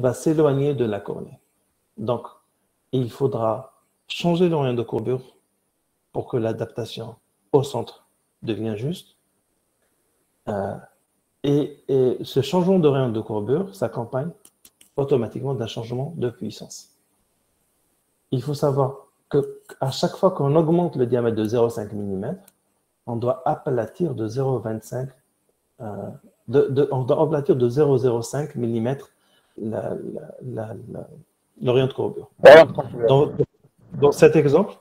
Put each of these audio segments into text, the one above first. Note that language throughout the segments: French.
va s'éloigner de la cornée. Donc, il faudra changer l'orient de courbure pour que l'adaptation au centre devienne juste. Et ce changement d'orient de courbure s'accompagne automatiquement d'un changement de puissance. Il faut savoir qu'à chaque fois qu'on augmente le diamètre de 0,5 mm, on doit aplatir de 0,25 on doit aplatir de 0,05 mm l'orient de courbure. Dans cet exemple,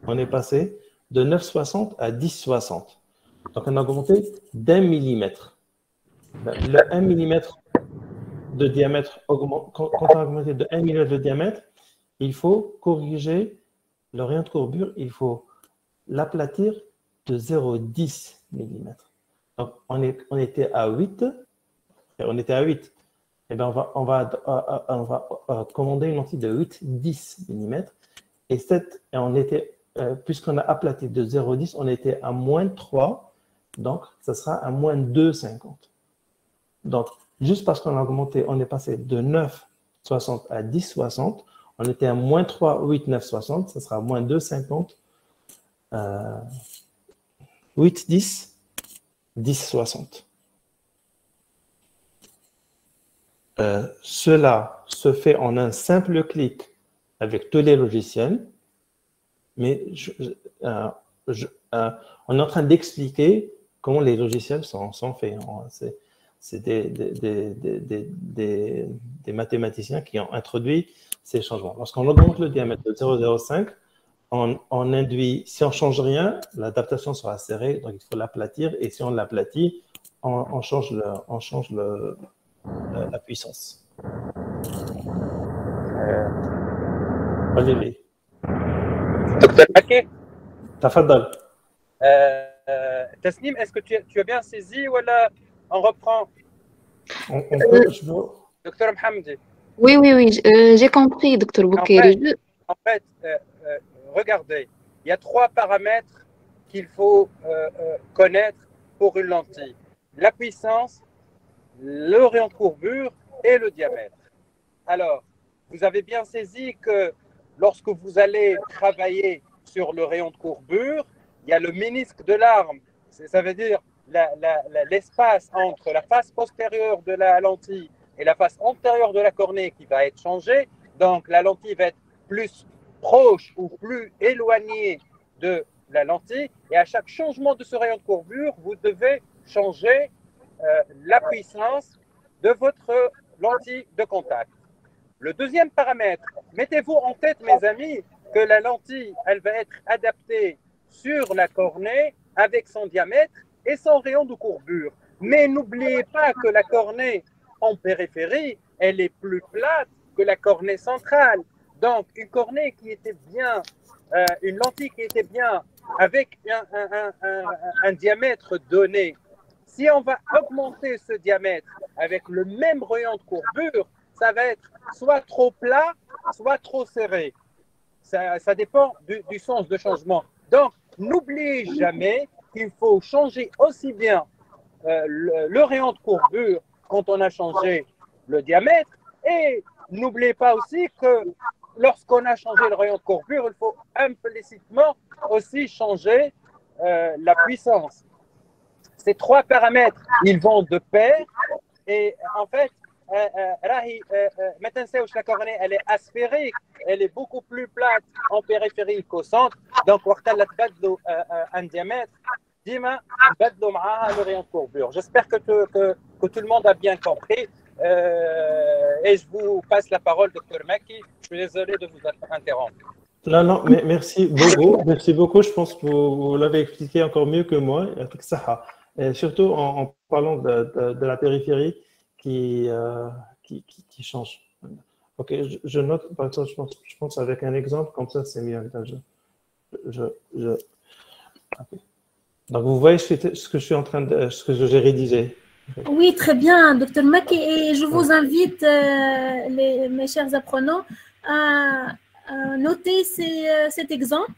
on est passé de 9,60 à 10,60. Donc, on a augmenté d'1 millimètre. Le 1 mm de diamètre, quand on a augmenté de 1 mm de diamètre, il faut corriger l'orient de courbure, il faut l'aplatir de 0,10 mm. Donc, on était à 8, et bien on va commander une lentille de 8-10 mm. Et puisqu'on a aplati de 0,10, on était à moins 3, donc ça sera à moins 2,50. Donc, juste parce qu'on a augmenté, on est passé de 9,60 à 10,60, on était à moins 3, 8, 9,60, ça sera moins 2,50, 8, 10, 10,60. Cela se fait en un simple clic avec tous les logiciels, mais on est en train d'expliquer comment les logiciels sont faits. C'est des mathématiciens qui ont introduit ces changements. Lorsqu'on augmente le diamètre de 0,05, on induit, si on ne change rien, l'adaptation sera serrée, donc il faut l'aplatir, et si on l'aplatit, on change la puissance. Allez. Docteur Maké, Tafadal. Tasnim, est-ce que tu as bien saisi ou là on reprend? Docteur Mohamedi. Oui, j'ai compris, docteur Boukeri. En fait, regardez, il y a 3 paramètres qu'il faut connaître pour une lentille. La puissance, l'orient de courbure et le diamètre. Alors, vous avez bien saisi que lorsque vous allez travailler sur le rayon de courbure, il y a le ménisque de l'arme, ça veut dire l'espace entre la face postérieure de la lentille et la face antérieure de la cornée qui va être changé. Donc, la lentille va être plus proche ou plus éloignée de la lentille. Et à chaque changement de ce rayon de courbure, vous devez changer la puissance de votre lentille de contact. Le deuxième paramètre, mettez-vous en tête, mes amis, que la lentille, elle va être adaptée sur la cornée avec son diamètre et son rayon de courbure. Mais n'oubliez pas que la cornée en périphérie, elle est plus plate que la cornée centrale. Donc, une cornée qui était bien, une lentille qui était bien avec un diamètre donné, si on va augmenter ce diamètre avec le même rayon de courbure, ça va être soit trop plat, soit trop serré. Ça dépend du sens de changement. Donc, n'oubliez jamais qu'il faut changer aussi bien le rayon de courbure quand on a changé le diamètre. Et n'oubliez pas aussi que lorsqu'on a changé le rayon de courbure, il faut implicitement aussi changer la puissance. Ces 3 paramètres, ils vont de pair. Et en fait, maintenant, la cornée, elle est asphérique, elle est beaucoup plus plate en périphérie qu'au centre. Donc, un diamètre, dima, le rayon de courbure. J'espère que tout le monde a bien compris. Et je vous passe la parole, docteur Maki. Je suis désolé de vous interrompre. Non, mais merci beaucoup. Merci beaucoup. Je pense que vous l'avez expliqué encore mieux que moi. Et surtout en parlant de la périphérie qui change. Ok, je note, par exemple, je pense avec un exemple, comme ça c'est mieux. Okay. Donc vous voyez ce que je suis en train de, ce que j'ai rédigé. Oui, très bien, docteur Maki. Et je vous invite, mes chers apprenants, à noter cet exemple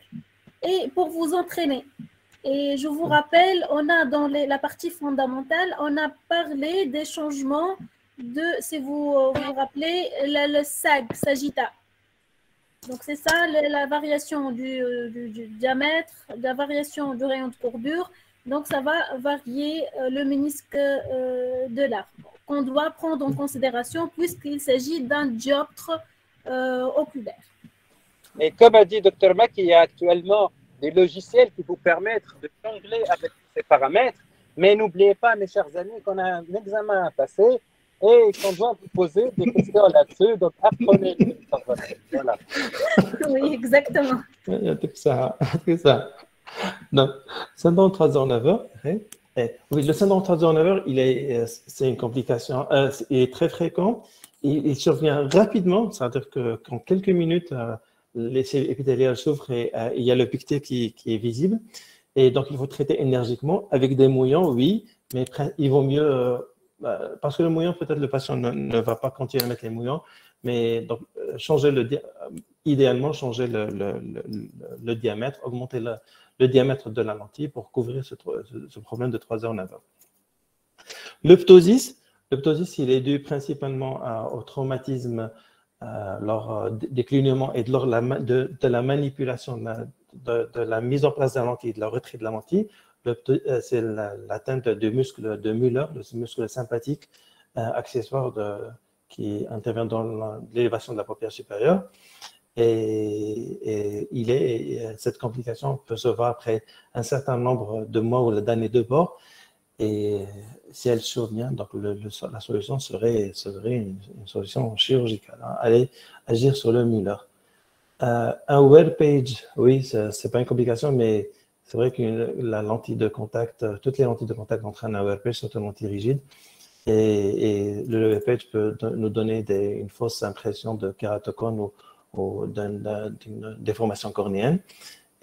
et pour vous entraîner. Et je vous rappelle, on a dans la partie fondamentale, on a parlé des changements de, si vous vous rappelez, le sag, sagitta. Donc c'est ça, la variation du diamètre, la variation du rayon de courbure. Donc ça va varier le ménisque de l'arbre, qu'on doit prendre en considération puisqu'il s'agit d'un dioptre oculaire. Et comme a dit Dr Mack, il y a actuellement des logiciels qui vous permettent de jongler avec ces paramètres. Mais n'oubliez pas, mes chers amis, qu'on a un examen à passer et qu'on doit vous poser des questions là-dessus. Donc, apprenez-les. Voilà. Oui, exactement. C'est ça. Donc, syndrome 3h-9h. Oui, le syndrome 3h-9h, c'est une complication, il est très fréquent. Il survient rapidement, c'est-à-dire qu'en quelques minutes, les cellules épithéliales s'ouvrent et il y a le pictet qui est visible. Et donc, il faut traiter énergiquement avec des mouillants, oui, mais il vaut mieux, parce que le mouillant, peut-être le patient ne va pas continuer à mettre les mouillants, mais donc, idéalement, changer le diamètre, augmenter le diamètre de la lentille pour couvrir ce problème de 3h-9h. Le ptosis, il est dû principalement au traumatisme lors des clignements et de la manipulation, de la mise en place de la lentille, de la retrait de la lentille. C'est l'atteinte du muscle de Müller, le muscle sympathique accessoire qui intervient dans l'élévation de la paupière supérieure. Et cette complication peut se voir après un certain nombre de mois ou d'années de bord. Et si elle survient, donc la solution serait une solution chirurgicale. Aller agir sur le Müller. Un web page, oui, c'est pas une complication, mais c'est vrai que la lentille de contact, toutes les lentilles de contact entraînent un web page, sont une lentille rigide. Et le web page peut nous donner une fausse impression de kératocone ou d'une déformation cornéenne.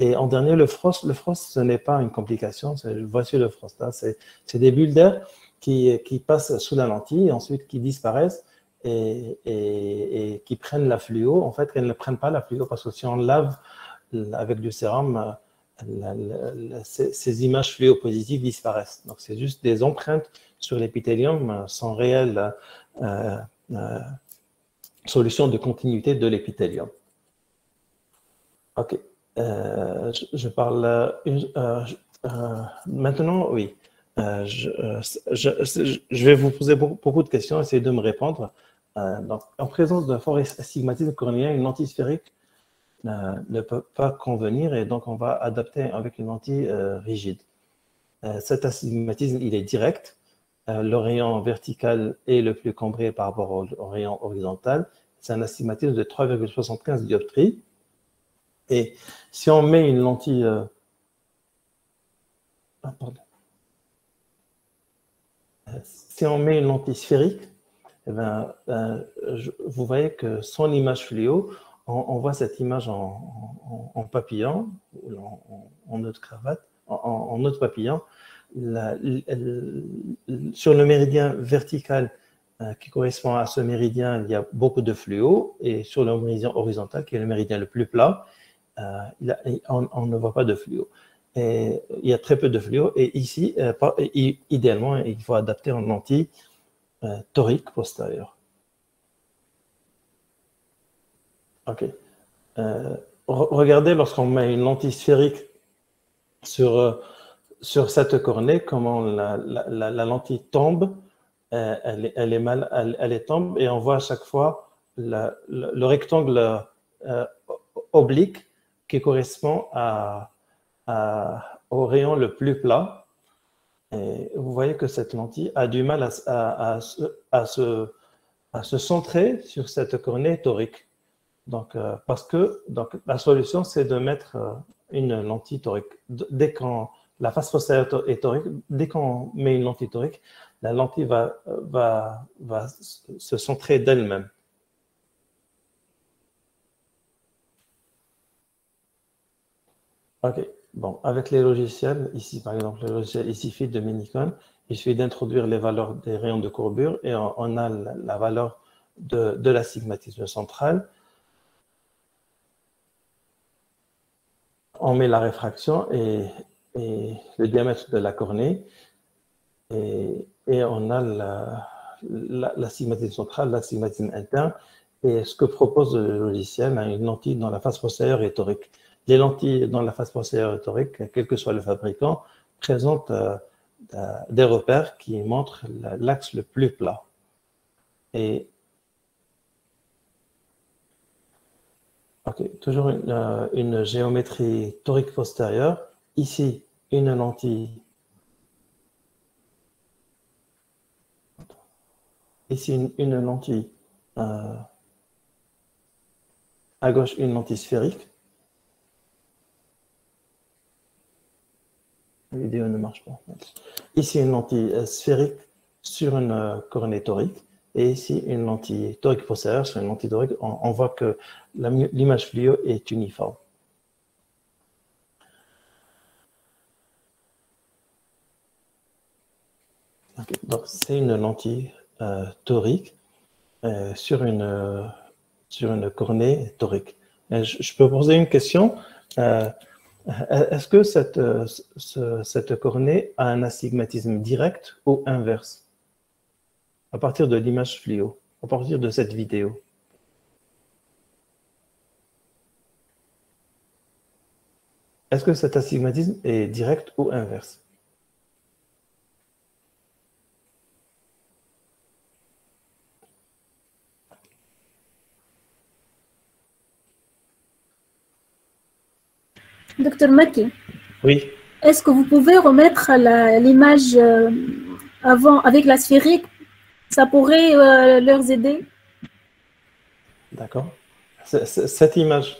Et en dernier, le frost, ce n'est pas une complication. Voici le frost. Hein, c'est des bulles d'air qui passent sous la lentille et ensuite qui disparaissent et qui prennent la fluo. En fait, elles ne prennent pas la fluo parce que si on lave avec du sérum, ces images fluo positives disparaissent. Donc, c'est juste des empreintes sur l'épithélium sans réelle solution de continuité de l'épithélium. OK. Je parle maintenant, oui. Je vais vous poser beaucoup de questions, essayez de me répondre. Donc, en présence d'un fort astigmatisme cornéen, une lentille sphérique ne peut pas convenir et donc on va adapter avec une lentille rigide. Cet astigmatisme, il est direct. Le rayon vertical est le plus cambré par rapport au rayon horizontal. C'est un astigmatisme de 3,75 dioptries. Et si on met une lentille... Si on met une lentille sphérique, eh ben, vous voyez que son image fluo, on voit cette image en papillon, en nœud de cravate, en nœud de papillon. Sur le méridien vertical qui correspond à ce méridien, il y a beaucoup de fluo, et sur le méridien horizontal, qui est le méridien le plus plat, on ne voit pas de fluo. Et il y a très peu de fluo, et ici, idéalement, il faut adapter en lentille torique postérieure. OK. Regardez lorsqu'on met une lentille sphérique sur cette cornée, comment la lentille tombe, elle tombe, et on voit à chaque fois le rectangle oblique qui correspond au rayon le plus plat. Et vous voyez que cette lentille a du mal à se centrer sur cette cornée torique. Donc, parce que la solution, c'est de mettre une lentille torique. Dès qu'on la face postérieure est torique, dès qu'on met une lentille torique, la lentille va se centrer d'elle-même. OK. Bon, avec les logiciels, ici par exemple, le logiciel EasyFit de Minicon, il suffit d'introduire les valeurs des rayons de courbure et on a la valeur de l'astigmatisme central. On met la réfraction et et le diamètre de la cornée. Et on a l'astigmatisme central, l'astigmatisme interne. Et ce que propose le logiciel, une lentille dans la face postérieure et torique. Les lentilles dans la face postérieure et torique, quel que soit le fabricant, présentent des repères qui montrent l'axe le plus plat. Et toujours une géométrie torique postérieure. Ici, une lentille. Ici, une lentille. À gauche, une lentille sphérique. La vidéo ne marche pas. Ici, une lentille sphérique sur une cornée torique. Et ici, une lentille torique postérieure sur une lentille torique. On voit que l'image fluo est uniforme. Okay, donc, c'est une lentille torique sur une cornée torique. Je peux poser une question. Est-ce que cette cornée a un astigmatisme direct ou inverse à partir de l'image fluo, à partir de cette vidéo? Est-ce que cet astigmatisme est direct ou inverse? Docteur Maki, oui. Est-ce que vous pouvez remettre l'image avant avec la sphérique? Ça pourrait leur aider. D'accord. Cette image.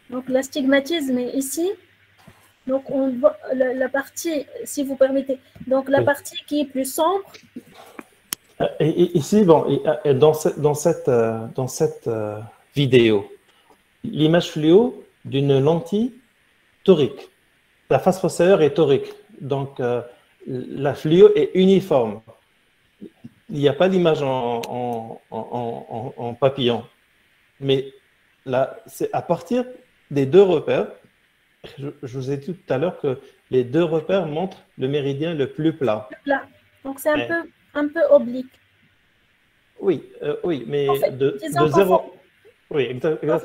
Donc l'astigmatisme est ici. Donc on voit la partie, si vous permettez, donc la partie qui est plus sombre. Et ici, bon, dans cette vidéo, l'image fluo d'une lentille torique. La face postérieure est torique. Donc, la fluo est uniforme. Il n'y a pas l'image en papillon. Mais là, c'est à partir des deux repères. Je vous ai dit tout à l'heure que les deux repères montrent le méridien le plus plat. Plat. Donc, c'est un peu oblique. Oui, oui, mais en fait, de 0. Oui, exactement.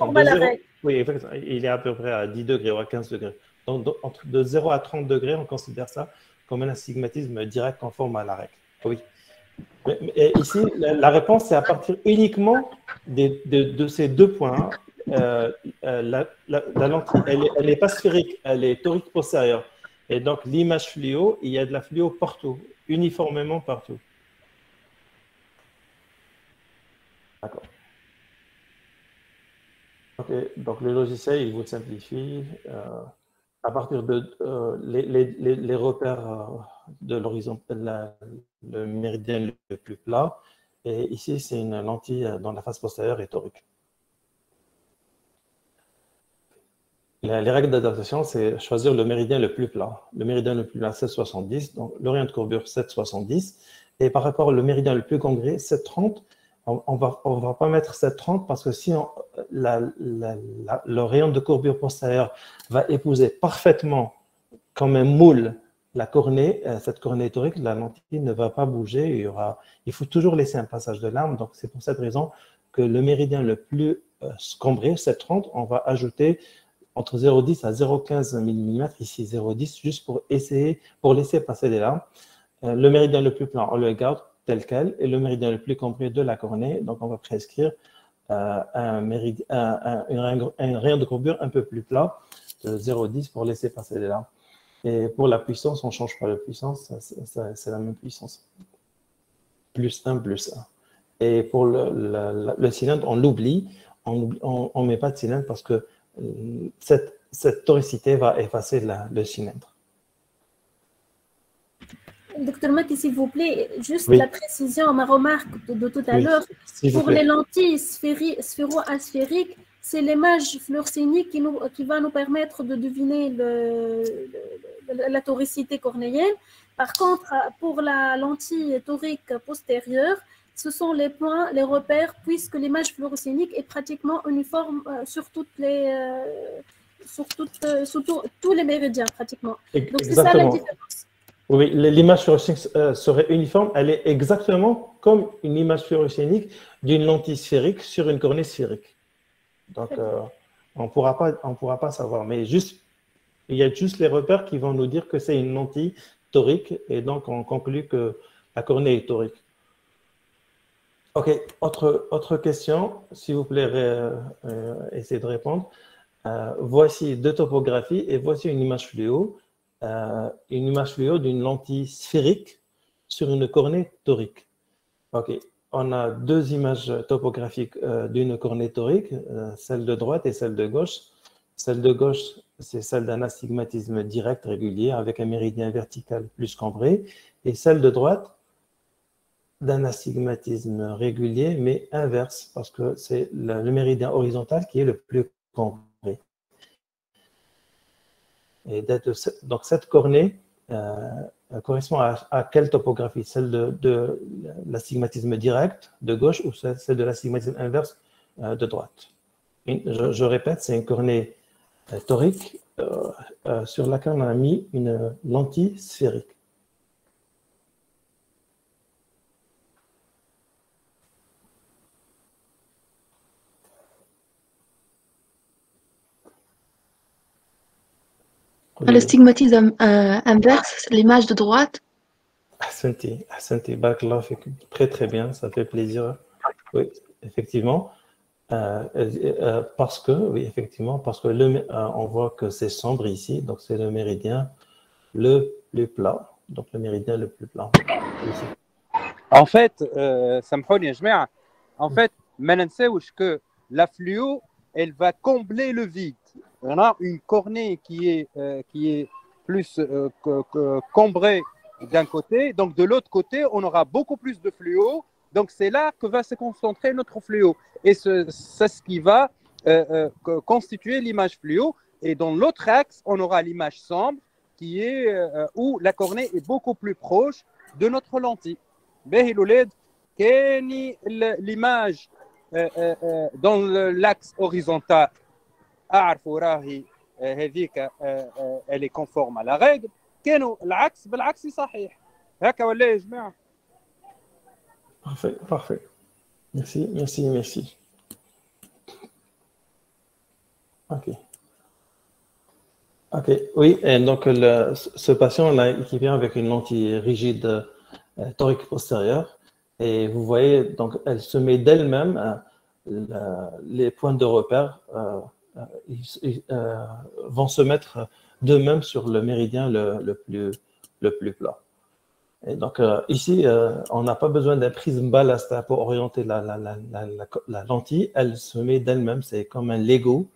Oui, exactement. Il est à peu près à 10 degrés ou à 15 degrés. Donc, de 0 à 30 degrés, on considère ça comme un astigmatisme direct conforme à la règle. Oui. Mais ici, la réponse, c'est à partir uniquement de ces deux points. La lentille, elle n'est pas sphérique, elle est torique postérieure. Et donc, l'image fluo, il y a de la fluo partout, uniformément partout. D'accord. Ok, donc le logiciel, il vous simplifie à partir de les repères de l'horizon, le méridien le plus plat. Et ici, c'est une lentille dans la face postérieure et torique. Les règles d'adaptation, c'est choisir le méridien le plus plat. Le méridien le plus plat, 7,70, donc le rayon de courbure, 7,70. Et par rapport au méridien le plus congrès, 7,30. On va pas mettre 7,30 parce que si le rayon de courbure postérieure va épouser parfaitement, comme un moule, la cornée, cette cornée torique, la lentille ne va pas bouger. Il faut toujours laisser un passage de lame. Donc, c'est pour cette raison que le méridien le plus cambré, 7,30, on va ajouter entre 0,10 à 0,15 mm, ici 0,10, juste pour laisser passer les lames. Le méridien le plus plat, on le garde tel quel, et le méridien le plus complet de la cornée, donc on va prescrire un rayon de courbure un peu plus plat, de 0,10 pour laisser passer les lames. Et pour la puissance, on ne change pas de puissance, c'est la même puissance. Plus 1, plus 1. Et pour le cylindre, on l'oublie, on ne met pas de cylindre parce que cette toricité va effacer le cylindre. Docteur Maki, s'il vous plaît, juste oui. La précision, ma remarque de tout à l'heure. Pour les lentilles sphéro-asphériques, c'est l'image fluorescénique qui va nous permettre de deviner la toricité cornéenne. Par contre, pour la lentille torique postérieure, ce sont les points, les repères, puisque l'image fluorescénique est pratiquement uniforme sur toutes les, tous les méridiens pratiquement. Donc c'est ça la différence. Oui, l'image fluorescénique serait uniforme, elle est exactement comme une image fluorescénique d'une lentille sphérique sur une cornée sphérique. Donc on ne pourra pas savoir, mais juste, il y a juste les repères qui vont nous dire que c'est une lentille torique, et donc on conclut que la cornée est torique. Ok, autre question, s'il vous plaît, essayez de répondre. Voici deux topographies et voici une image fluo d'une lentille sphérique sur une cornée torique. Ok, on a deux images topographiques d'une cornée torique, celle de droite et celle de gauche. Celle de gauche, c'est celle d'un astigmatisme direct régulier avec un méridien vertical plus cambré, et celle de droite, d'un astigmatisme régulier, mais inverse, parce que c'est le méridien horizontal qui est le plus cambré. Et donc cette cornée correspond à quelle topographie? Celle de l'astigmatisme direct de gauche ou celle de l'astigmatisme inverse de droite? Je répète, c'est une cornée torique sur laquelle on a mis une lentille sphérique. Le stigmatisme inverse, l'image de droite. Ahsanti, barakallahu fik. Très très bien, ça fait plaisir. Oui, effectivement. Parce que on voit que c'est sombre ici, donc c'est le méridien le plus plat. Donc le méridien le plus plat. Ici. En fait, سامحوني يا جماعة, en fait, ما ننساوش que la fluo, elle va combler le vide. On a une cornée qui est plus cambrée d'un côté, donc de l'autre côté, on aura beaucoup plus de fluo. Donc c'est là que va se concentrer notre fluo. Et c'est ce qui va constituer l'image fluo. Et dans l'autre axe, on aura l'image sombre, qui est où la cornée est beaucoup plus proche de notre lentille. L'image dans l'axe horizontal, elle est conforme à la règle. العكس بالعكس صحيح. هكا ولا يا جماعة؟ Parfait. Merci. Ok, oui, et donc ce patient-là qui vient avec une lentille rigide torique postérieure, et vous voyez, donc elle se met d'elle-même, les points de repère vont se mettre d'eux-mêmes sur le méridien le plus plat. Et donc ici, on n'a pas besoin d'un prisme ballast pour orienter la lentille. Elle se met d'elle-même, c'est comme un Lego.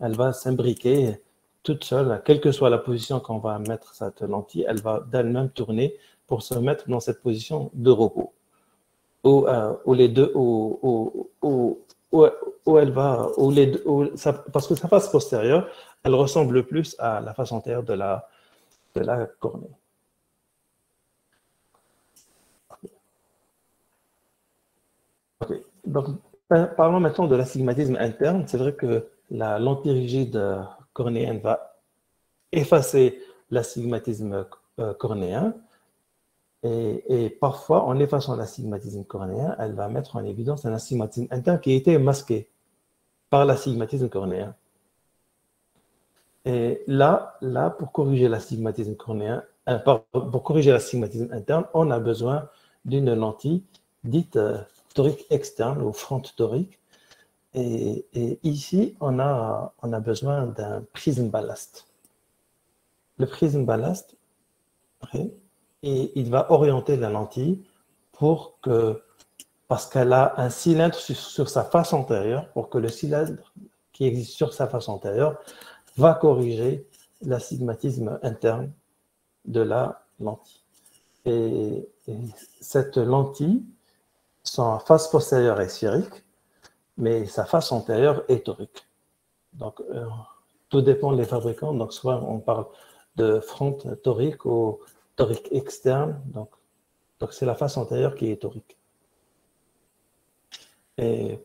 Elle va s'imbriquer toute seule, quelle que soit la position qu'on va mettre cette lentille, elle va d'elle-même tourner pour se mettre dans cette position de repos. Où les deux, où elle va, parce que sa face postérieure, elle ressemble le plus à la face antérieure de la cornée. Okay. Donc, parlons maintenant de l'astigmatisme interne. C'est vrai que la lentille rigide cornéenne va effacer l'astigmatisme cornéen. Et parfois, en effaçant l'astigmatisme cornéen, elle va mettre en évidence un astigmatisme interne qui a été masqué par l'astigmatisme cornéen. Et là, pour corriger l'astigmatisme cornéen, pour corriger l'astigmatisme interne, on a besoin d'une lentille dite torique externe ou fronte torique. Et ici, on a besoin d'un prisme ballast. Le prisme ballast, et il va orienter la lentille parce qu'elle a un cylindre sur sa face antérieure, pour que le cylindre qui existe sur sa face antérieure va corriger l'astigmatisme interne de la lentille. Et cette lentille, sa face postérieure est sphérique, mais sa face antérieure est torique. Donc, tout dépend des fabricants. Donc, soit on parle de fronte torique ou torique externe. Donc c'est la face antérieure qui est torique. Et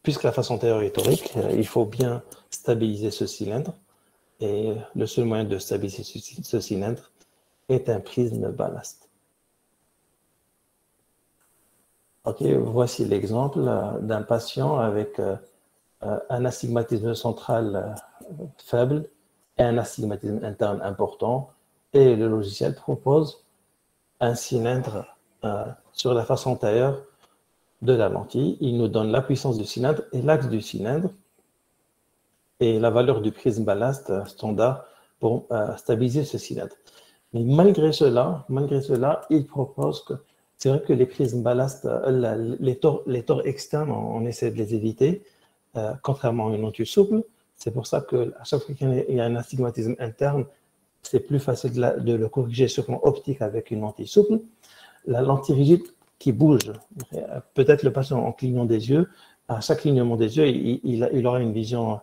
puisque la face antérieure est torique, il faut bien stabiliser ce cylindre. Et le seul moyen de stabiliser ce cylindre est un prisme ballast. Ok, voici l'exemple d'un patient avec un astigmatisme central faible et un astigmatisme interne important. Et le logiciel propose un cylindre sur la face antérieure de la lentille. Il nous donne la puissance du cylindre et l'axe du cylindre et la valeur du prisme ballast standard pour stabiliser ce cylindre. Mais malgré cela, il propose que c'est vrai que les prismes ballast, les torts externes, on essaie de les éviter, contrairement à une lentille souple. C'est pour ça qu'à chaque fois qu'il y a un astigmatisme interne, c'est plus facile de le corriger sur plan optique avec une lentille souple. La lentille rigide qui bouge, peut-être le patient en clignant des yeux, à chaque clignement des yeux, il aura une vision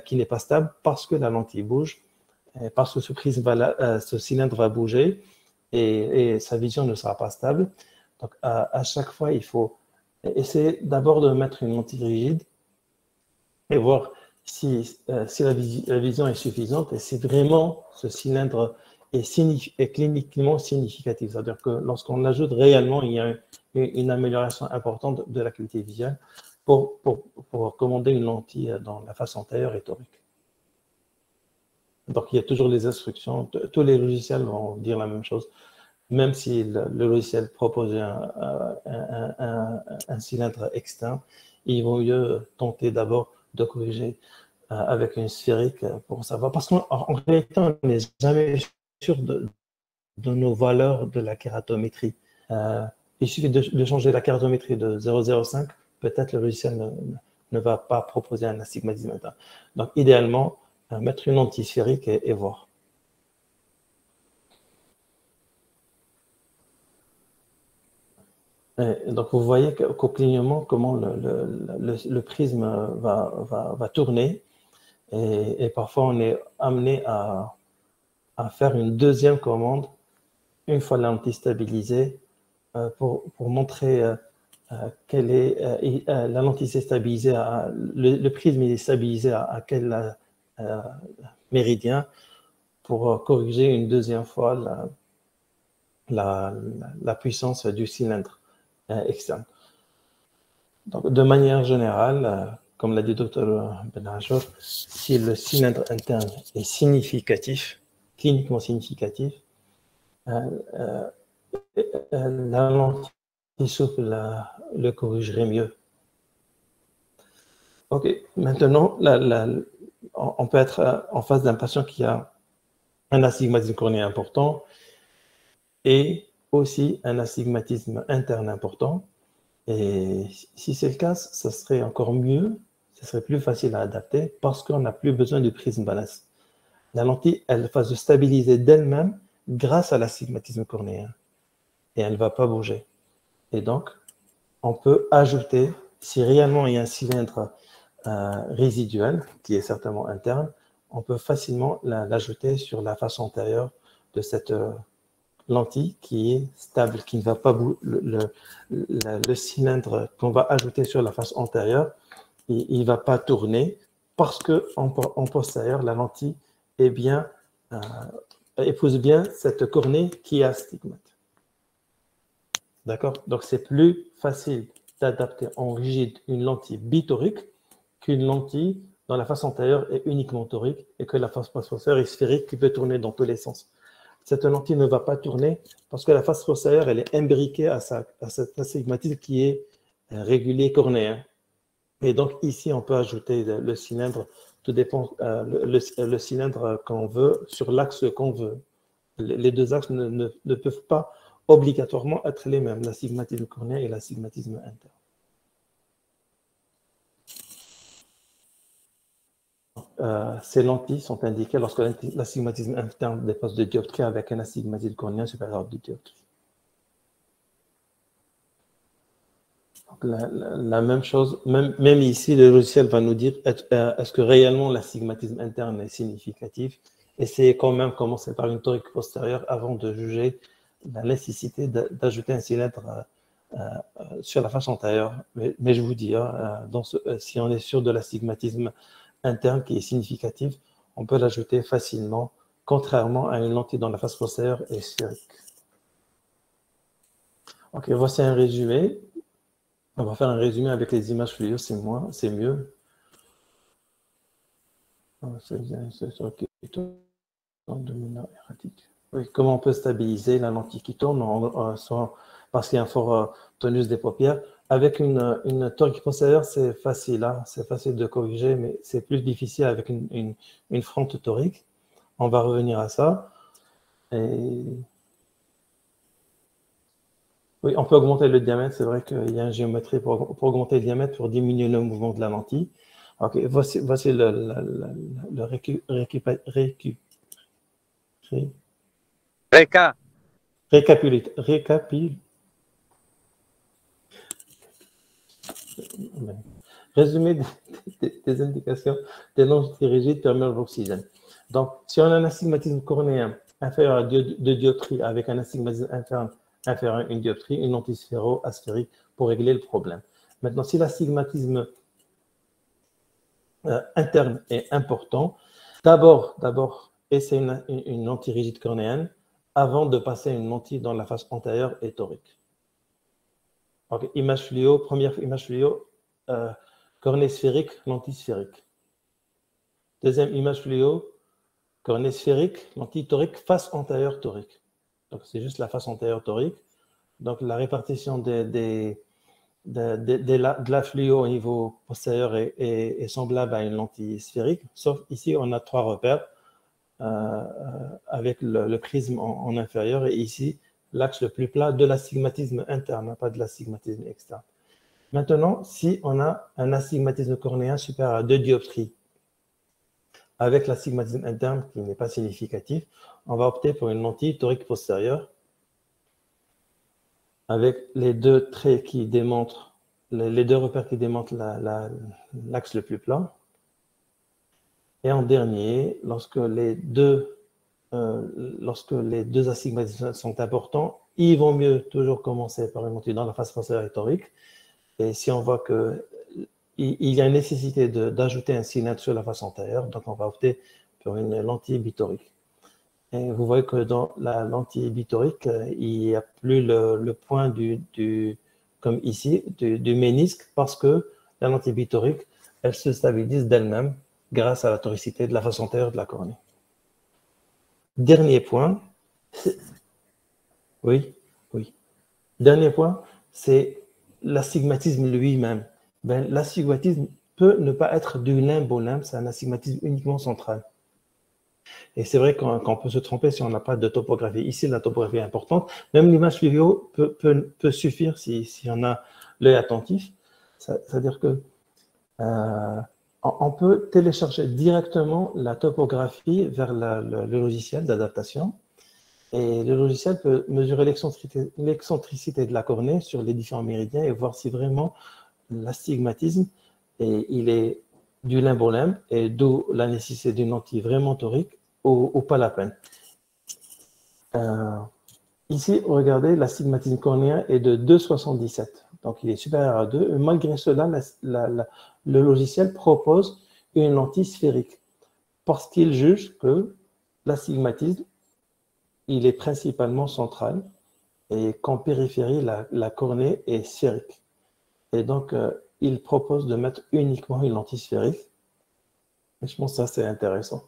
qui n'est pas stable parce que la lentille bouge, parce que ce cylindre va bouger et sa vision ne sera pas stable. Donc, à chaque fois, il faut essayer d'abord de mettre une lentille rigide et voir si la vision est suffisante et si vraiment ce cylindre est cliniquement significatif. C'est-à-dire que lorsqu'on l'ajoute réellement, il y a une amélioration importante de l'acuité visuelle pour recommander une lentille dans la face antérieure et torique. Donc, il y a toujours les instructions. Tous les logiciels vont dire la même chose. Même si le logiciel propose un cylindre externe, il vaut mieux tenter d'abord de corriger avec une sphérique pour savoir. Parce qu'en réalité, on n'est jamais sûr de nos valeurs de la kératométrie. Il suffit de changer la kératométrie de 0,05, peut-être le logiciel ne va pas proposer un astigmatisme interne. Donc, idéalement, mettre une lentille sphérique et voir. Et donc, vous voyez qu'au clignement, comment le prisme va tourner. Et parfois, on est amené à faire une deuxième commande, une fois la lentille stabilisée, pour montrer quelle est la lentille s'est stabilisée, le prisme est stabilisé à quel méridien, pour corriger une deuxième fois la puissance du cylindre externe. Donc, de manière générale, comme l'a dit Dr Benajor, si le cylindre interne est significatif, cliniquement significatif, la lentille souple le corrigerait mieux. Ok, maintenant, on peut être en face d'un patient qui a un astigmatisme cornéen important et aussi un astigmatisme interne important. Et si c'est le cas, ça serait encore mieux, ça serait plus facile à adapter parce qu'on n'a plus besoin du prisme ballast. La lentille, elle va se stabiliser d'elle-même grâce à l'astigmatisme cornéen et elle ne va pas bouger. Et donc, on peut ajouter, si réellement il y a un cylindre résiduel qui est certainement interne, on peut facilement l'ajouter sur la face antérieure de cette lentille qui est stable, qui ne va pas bouger. Le cylindre qu'on va ajouter sur la face antérieure, il ne va pas tourner parce qu'en postérieur, la lentille est bien, épouse bien cette cornée qui est astigmate. D'accord? Donc, c'est plus facile d'adapter en rigide une lentille bitorique qu'une lentille dont la face antérieure est uniquement torique et que la face postérieure est sphérique qui peut tourner dans tous les sens. Cette lentille ne va pas tourner parce que la face postérieure, elle est imbriquée à cet astigmatisme qui est régulier cornéen. Et donc, ici, on peut ajouter le cylindre, tout dépend, le cylindre qu'on veut sur l'axe qu'on veut. Les deux axes ne peuvent pas obligatoirement être les mêmes, l'astigmatisme cornéen et l'astigmatisme interne. Ces lentilles sont indiquées lorsque l'astigmatisme interne dépasse de dioptrie avec un astigmatisme cornéen supérieur à 2 dioptries. Donc, la même chose, même ici, le logiciel va nous dire est-ce que réellement l'astigmatisme interne est significatif. Essayez quand même de commencer par une torique postérieure avant de juger la nécessité d'ajouter un cylindre sur la face antérieure. Mais je vous dis, si on est sûr de l'astigmatisme interne qui est significatif, on peut l'ajouter facilement, contrairement à une lentille dans la face postérieure et sphérique. Ok, voici un résumé. On va faire un résumé avec les images fluo, c'est mieux. Oui, comment on peut stabiliser la lentille qui tourne parce qu'il y a un fort tonus des paupières. Avec une torique postérieure, c'est facile, hein, c'est facile de corriger, mais c'est plus difficile avec une fronte torique. On va revenir à ça. Et... oui, on peut augmenter le diamètre. C'est vrai qu'il y a une géométrie pour augmenter le diamètre, pour diminuer le mouvement de la lentille. Ok, voici le résumé des indications des lentilles rigides permettant l'oxygène. Donc, si on a un astigmatisme cornéen inférieur à 2 dioptries avec un astigmatisme interne inférieur à 1 dioptrie, une lentille sphéro-asphérique pour régler le problème. Maintenant, si l'astigmatisme interne est important, d'abord, essayez une lentille rigide cornéenne avant de passer une lentille dans la face antérieure et torique. Ok, image fluo, première image fluo, cornée sphérique, lentille sphérique. Deuxième image fluo, cornée sphérique, lentille torique, face antérieure torique. Donc, c'est juste la face antérieure torique. Donc, la répartition de la fluo au niveau postérieur est semblable à une lentille sphérique, sauf ici, on a 3 repères avec le prisme en inférieur et ici, l'axe le plus plat de l'astigmatisme interne, pas de l'astigmatisme externe. Maintenant, si on a un astigmatisme cornéen supérieur à 2 dioptries, avec l'astigmatisme interne qui n'est pas significatif, on va opter pour une lentille torique postérieure avec les 2 traits qui démontrent, les 2 repères qui démontrent l'axe le plus plat. Et en dernier, lorsque les deux astigmatismes sont importants, il vaut mieux toujours commencer par une lentille dans la face postérieure et torique. Et si on voit qu'il y a une nécessité d'ajouter un cylindre sur la face antérieure, donc on va opter pour une lentille bitorique. Et vous voyez que dans la lentille bitorique, il n'y a plus le point comme ici, du ménisque, parce que la lentille bitorique, elle se stabilise d'elle-même grâce à la toricité de la face antérieure de la cornée. Dernier point, oui. Dernier point, c'est l'astigmatisme lui-même. L'astigmatisme peut ne pas être du limbe au limbe, c'est un astigmatisme uniquement central. Et c'est vrai qu'on peut se tromper si on n'a pas de topographie. Ici, la topographie est importante. Même l'image vidéo peut suffire si on a l'œil attentif. C'est-à-dire que on peut télécharger directement la topographie vers le logiciel d'adaptation. Et le logiciel peut mesurer l'excentricité de la cornée sur les différents méridiens et voir si vraiment l'astigmatisme il est du limbe au limbe, et d'où la nécessité d'une lentille vraiment torique ou pas la peine. Ici, regardez, l'astigmatisme cornéen est de 2,77. Donc, il est supérieur à 2. Et malgré cela, le logiciel propose une lentille sphérique parce qu'il juge que l'astigmatisme, il est principalement central et qu'en périphérie, la cornée est sphérique. Et donc, il propose de mettre uniquement une lentille sphérique. Et je pense que ça, c'est intéressant.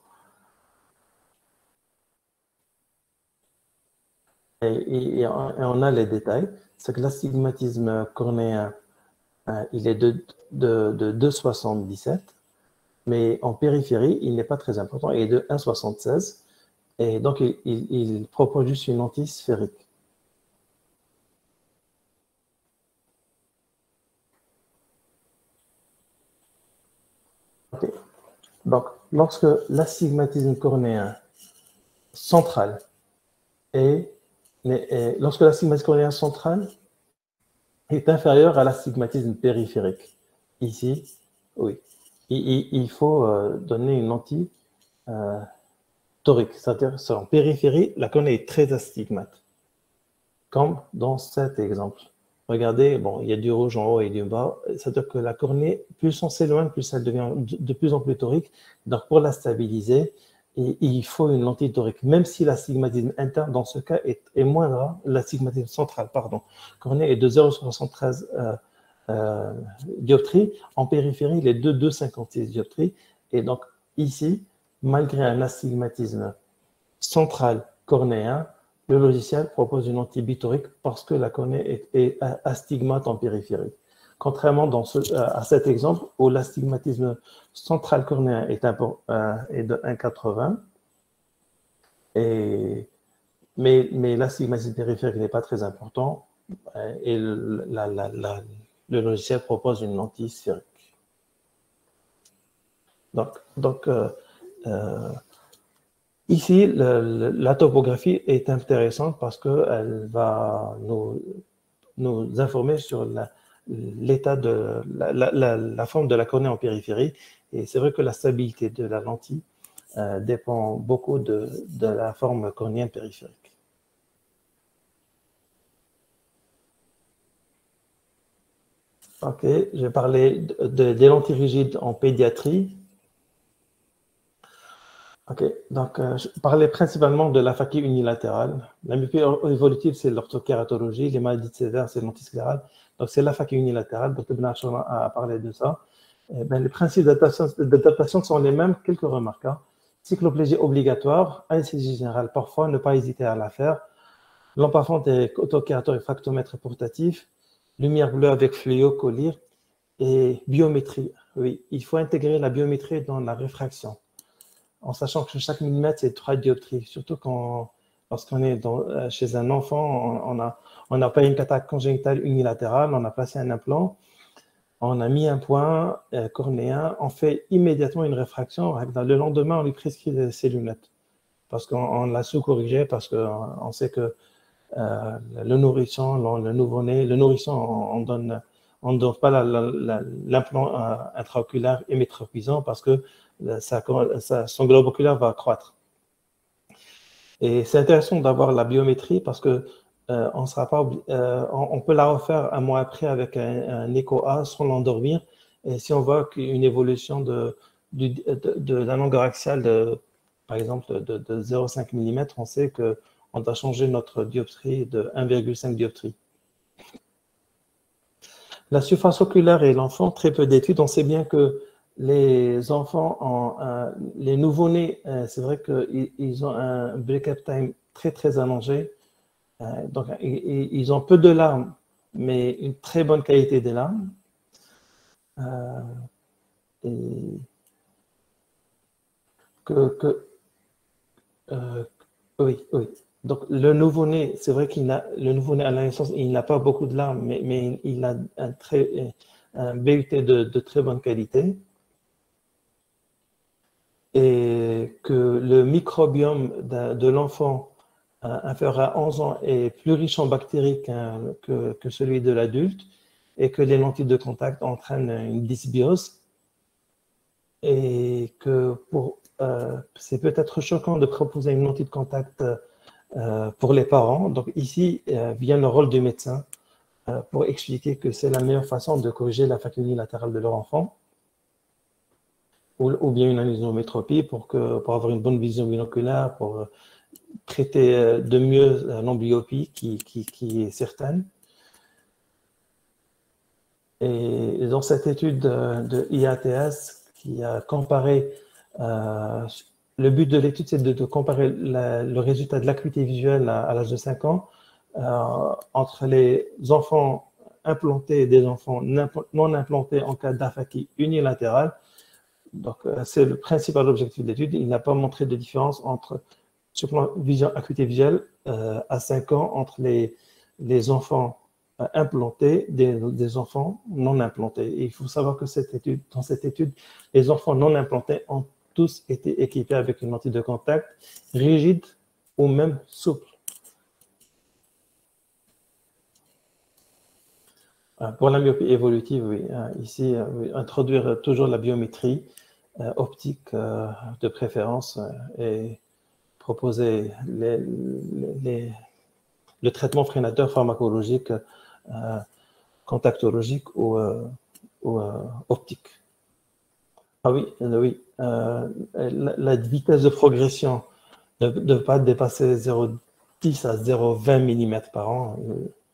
Et on a les détails. C'est que l'astigmatisme cornéen, il est de 2,77, mais en périphérie, il n'est pas très important, il est de 1,76. Et donc, il propose juste une lentille sphérique. Okay. Donc, lorsque l'astigmatisme cornéen central lorsque l'astigmatisme cornéen central est inférieur à l'astigmatisme périphérique, ici, oui, il faut donner une lentille torique, c'est-à-dire en périphérie, la cornée est très astigmate, comme dans cet exemple. regardez, bon, il y a du rouge en haut et du bas. C'est-à-dire que la cornée, plus on s'éloigne, plus elle devient de plus en plus torique. Donc, pour la stabiliser, il faut une lentille torique. Même si l'astigmatisme interne, dans ce cas, est moindre, l'astigmatisme central, pardon, cornée est de 0,73 dioptries. En périphérie, il est de 2,56 dioptries. Et donc, ici, malgré un astigmatisme central cornéen, le logiciel propose une lentille bitorique parce que la cornée est astigmate en périphérie. Contrairement à cet exemple où l'astigmatisme central cornéen est de 1,80, mais l'astigmatisme périphérique n'est pas très important et le logiciel propose une lentille sphérique. Donc ici, la topographie est intéressante parce qu'elle va nous informer sur l'état de la forme de la cornée en périphérie. Et c'est vrai que la stabilité de la lentille dépend beaucoup de la forme cornéenne périphérique. Ok, je vais parler des lentilles rigides en pédiatrie. Ok, donc je parlais principalement de la phakie unilatérale. La myopie évolutive, c'est l'orthokératologie. Les maladies sévères, c'est l'antisclérale. Donc, c'est la phakie unilatérale. Dr. Benachon a parlé de ça. Les principes d'adaptation sont les mêmes. Quelques remarques. Cycloplégie obligatoire, anesthésie générale parfois, ne pas hésiter à la faire. Lampe à fente et autokérateur et fractomètre portatif. Lumière bleue avec fluo, collyre. Et biométrie. Oui, il faut intégrer la biométrie dans la réfraction, en sachant que chaque millimètre, c'est 3 dioptries. Surtout lorsqu'on est chez un enfant, on n'a pas une cataracte congénitale unilatérale, on a placé un implant, on a mis un point cornéen, on fait immédiatement une réfraction. Le lendemain, on lui prescrit ses lunettes. Parce qu'on l'a sous-corrigé, parce qu'on sait que le nourrisson, le nouveau-né, le nourrisson, on ne donne pas l'implant intraoculaire hémétropisant parce que son globe oculaire va croître. Et c'est intéressant d'avoir la biométrie parce que on peut la refaire un mois après avec un écho A sans l'endormir. Et si on voit une évolution de la longueur axiale, par exemple, de 0,5 mm, on sait qu'on doit changer notre dioptrie de 1,5 dioptrie. La surface oculaire et l'enfant, très peu d'études. On sait bien que les enfants, les nouveau-nés, c'est vrai qu'ils ont un break-up time très, très allongé. Donc, ils ont peu de larmes, mais une très bonne qualité des larmes. Oui. Donc, le nouveau-né, c'est vrai le nouveau-né à la naissance, il n'a pas beaucoup de larmes, mais il a un BUT de très bonne qualité. Et que le microbiome de l'enfant inférieur à 11 ans est plus riche en bactéries que celui de l'adulte, et que les lentilles de contact entraînent une dysbiose, et que c'est peut-être choquant de proposer une lentille de contact pour les parents. Donc ici vient le rôle du médecin pour expliquer que c'est la meilleure façon de corriger la phakie unilatérale de leur enfant, ou bien une anisommétropie pour avoir une bonne vision binoculaire, pour traiter de mieux l'amblyopie qui est certaine. Et dans cette étude de IATS qui a comparé, le but de l'étude, c'est de comparer le résultat de l'acuité visuelle à l'âge de 5 ans entre les enfants implantés et des enfants non implantés en cas d'aphakie unilatérale. Donc, c'est le principal objectif de l'étude. Il n'a pas montré de différence sur le plan acuité visuelle à 5 ans entre les enfants implantés des enfants non implantés. Et il faut savoir que dans cette étude, les enfants non implantés ont tous été équipés avec une lentille de contact rigide ou même souple. Pour la myopie évolutive, oui. Ici, introduire toujours la biométrie optique de préférence et proposer le traitement freinateur pharmacologique contactologique ou optique. Ah oui, oui. La vitesse de progression ne doit pas dépasser 0,10 à 0,20 mm par an,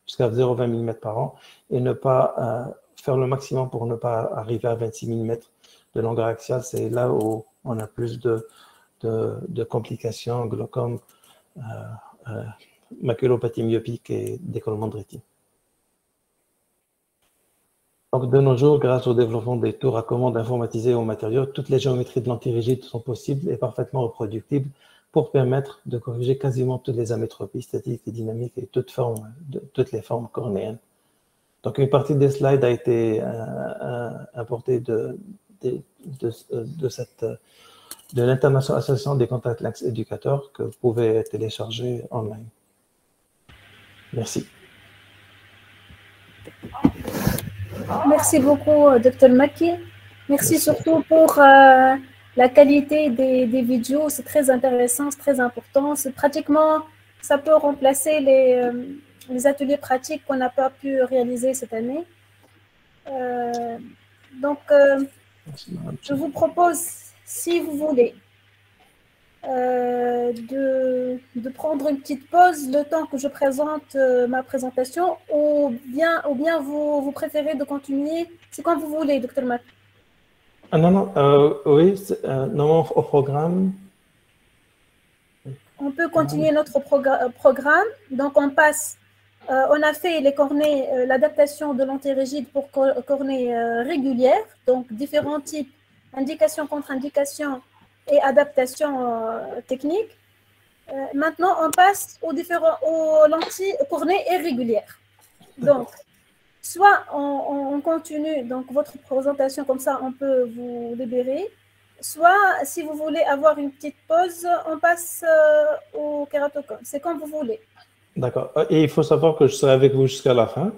jusqu'à 0,20 mm par an, et ne pas faire le maximum pour ne pas arriver à 26 mm de longueur axiale. C'est là où on a plus de complications, glaucome, maculopathie myopique et décollement de rétine. Donc, de nos jours, grâce au développement des tours à commande informatisées aux matériaux, toutes les géométries de lentilles rigides sont possibles et parfaitement reproductibles pour permettre de corriger quasiment toutes les amétropies statiques et dynamiques et toutes les formes cornéennes. Donc, une partie des slides a été importée de l'International Association des Contact Lens Éducateurs que vous pouvez télécharger online. Merci. Merci beaucoup, Dr. Maki. Merci surtout pour la qualité des vidéos. C'est très intéressant, c'est très important. C'est pratiquement, ça peut remplacer les ateliers pratiques qu'on n'a pas pu réaliser cette année. Donc, je vous propose, si vous voulez, de prendre une petite pause le temps que je présente ma présentation, ou bien vous préférez de continuer. C'est quand vous voulez, Dr. Mak. Non, oui, normalement au programme. On peut continuer notre programme. Donc, on passe, on a fait les cornées, l'adaptation de lentilles rigides pour cornées régulières, donc différents types, indications, contre-indications et adaptation technique. Maintenant, on passe aux lentilles cornées irrégulières. Donc, soit on continue donc votre présentation, comme ça on peut vous libérer, soit si vous voulez avoir une petite pause, on passe au kératocone. C'est quand vous voulez. D'accord. Et il faut savoir que je serai avec vous jusqu'à la fin.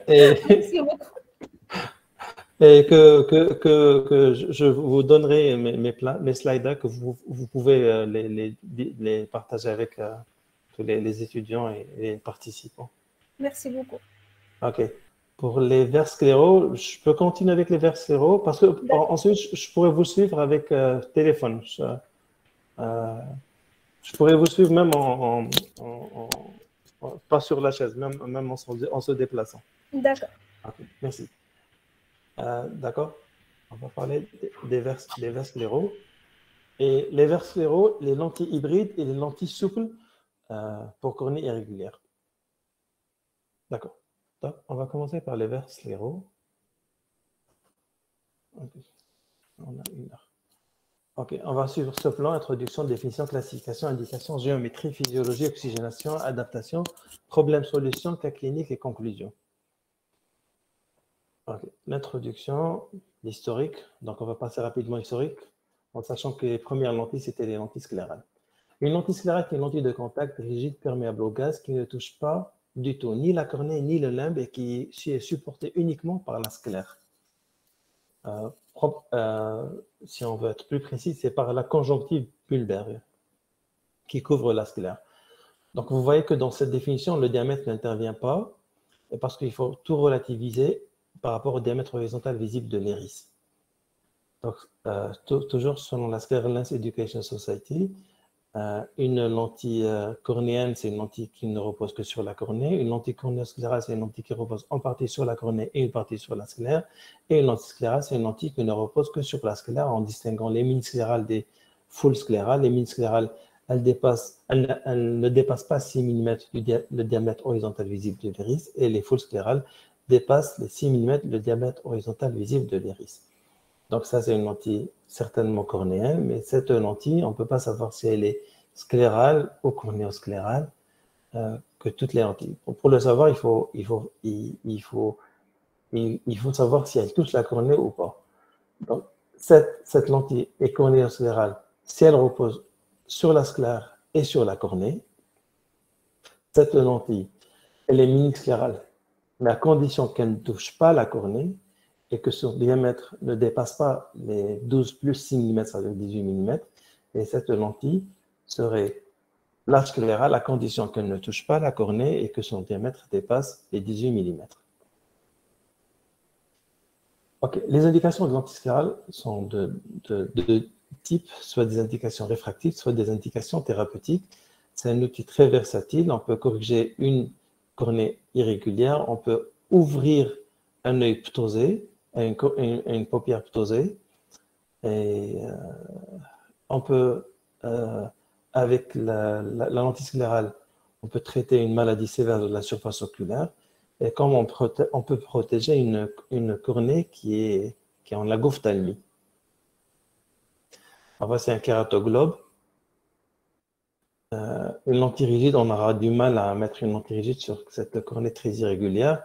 Merci beaucoup. Et que je vous donnerai mes slides que vous pouvez les partager avec tous les étudiants et les participants. Merci beaucoup. OK. Pour les vers scléraux, je peux continuer avec les vers scléraux parce que ensuite, je pourrais vous suivre avec téléphone. Je pourrais vous suivre même pas sur la chaise, même en se déplaçant. D'accord. Okay, merci. D'accord. On va parler des vers scléraux. Et les vers scléraux, les lentilles hybrides et les lentilles souples pour cornée irrégulière. D'accord. On va commencer par les vers scléraux. Okay. On a une heure. OK, on va suivre ce plan: introduction, définition, classification, indication, géométrie, physiologie, oxygénation, adaptation, problème, solution, cas clinique et conclusion. Okay. L'introduction, l'historique. Donc, on va passer rapidement l'historique en sachant que les premières lentilles, c'était les lentilles sclérales. Une lentille sclérale est une lentille de contact rigide perméable au gaz qui ne touche pas du tout ni la cornée ni le limbe et qui est supportée uniquement par la sclère. Si on veut être plus précis, c'est par la conjonctive pulbaire qui couvre la sclère. Donc, vous voyez que dans cette définition, le diamètre n'intervient pas parce qu'il faut tout relativiser par rapport au diamètre horizontal visible de l'iris. Donc, toujours selon la Sclera Lens Education Society, une lentille cornéenne, c'est une lentille qui ne repose que sur la cornée. Une lentille cornéosclérale, c'est une lentille qui repose en partie sur la cornée et une partie sur la sclère. Et une lentille sclérale, c'est une lentille qui ne repose que sur la sclère, en distinguant les mini-sclérales des full sclérales. Les mini-sclérales, elles ne dépassent pas 6 mm le diamètre horizontal visible de l'iris, et les full sclérales dépassent les 6 mm le diamètre horizontal visible de l'iris. Donc ça, c'est une lentille certainement cornéenne, mais cette lentille, on ne peut pas savoir si elle est sclérale ou cornéosclérale que toutes les lentilles. Pour le savoir, il faut savoir si elle touche la cornée ou pas. Donc, cette lentille est cornéosclérale si elle repose sur la sclère et sur la cornée. Cette lentille, elle est mini-sclérale, mais à condition qu'elle ne touche pas la cornée et que son diamètre ne dépasse pas les 12 plus 6 mm, ça veut dire 18 mm, et cette lentille serait l'arche sclérale à condition qu'elle ne touche pas la cornée et que son diamètre dépasse les 18 mm. Ok, les indications de l'antisclérale sont de type, soit des indications réfractives, soit des indications thérapeutiques. C'est un outil très versatile. On peut corriger une cornée irrégulière, on peut ouvrir un œil ptosé, une paupière ptosée, et on peut, avec la lentille sclérale, on peut traiter une maladie sévère de la surface oculaire. Et comme on peut protéger une cornée qui est en lagophtalmie. Voici un kératoglobe. Une lentille rigide, on aura du mal à mettre une lentille rigide sur cette cornée très irrégulière.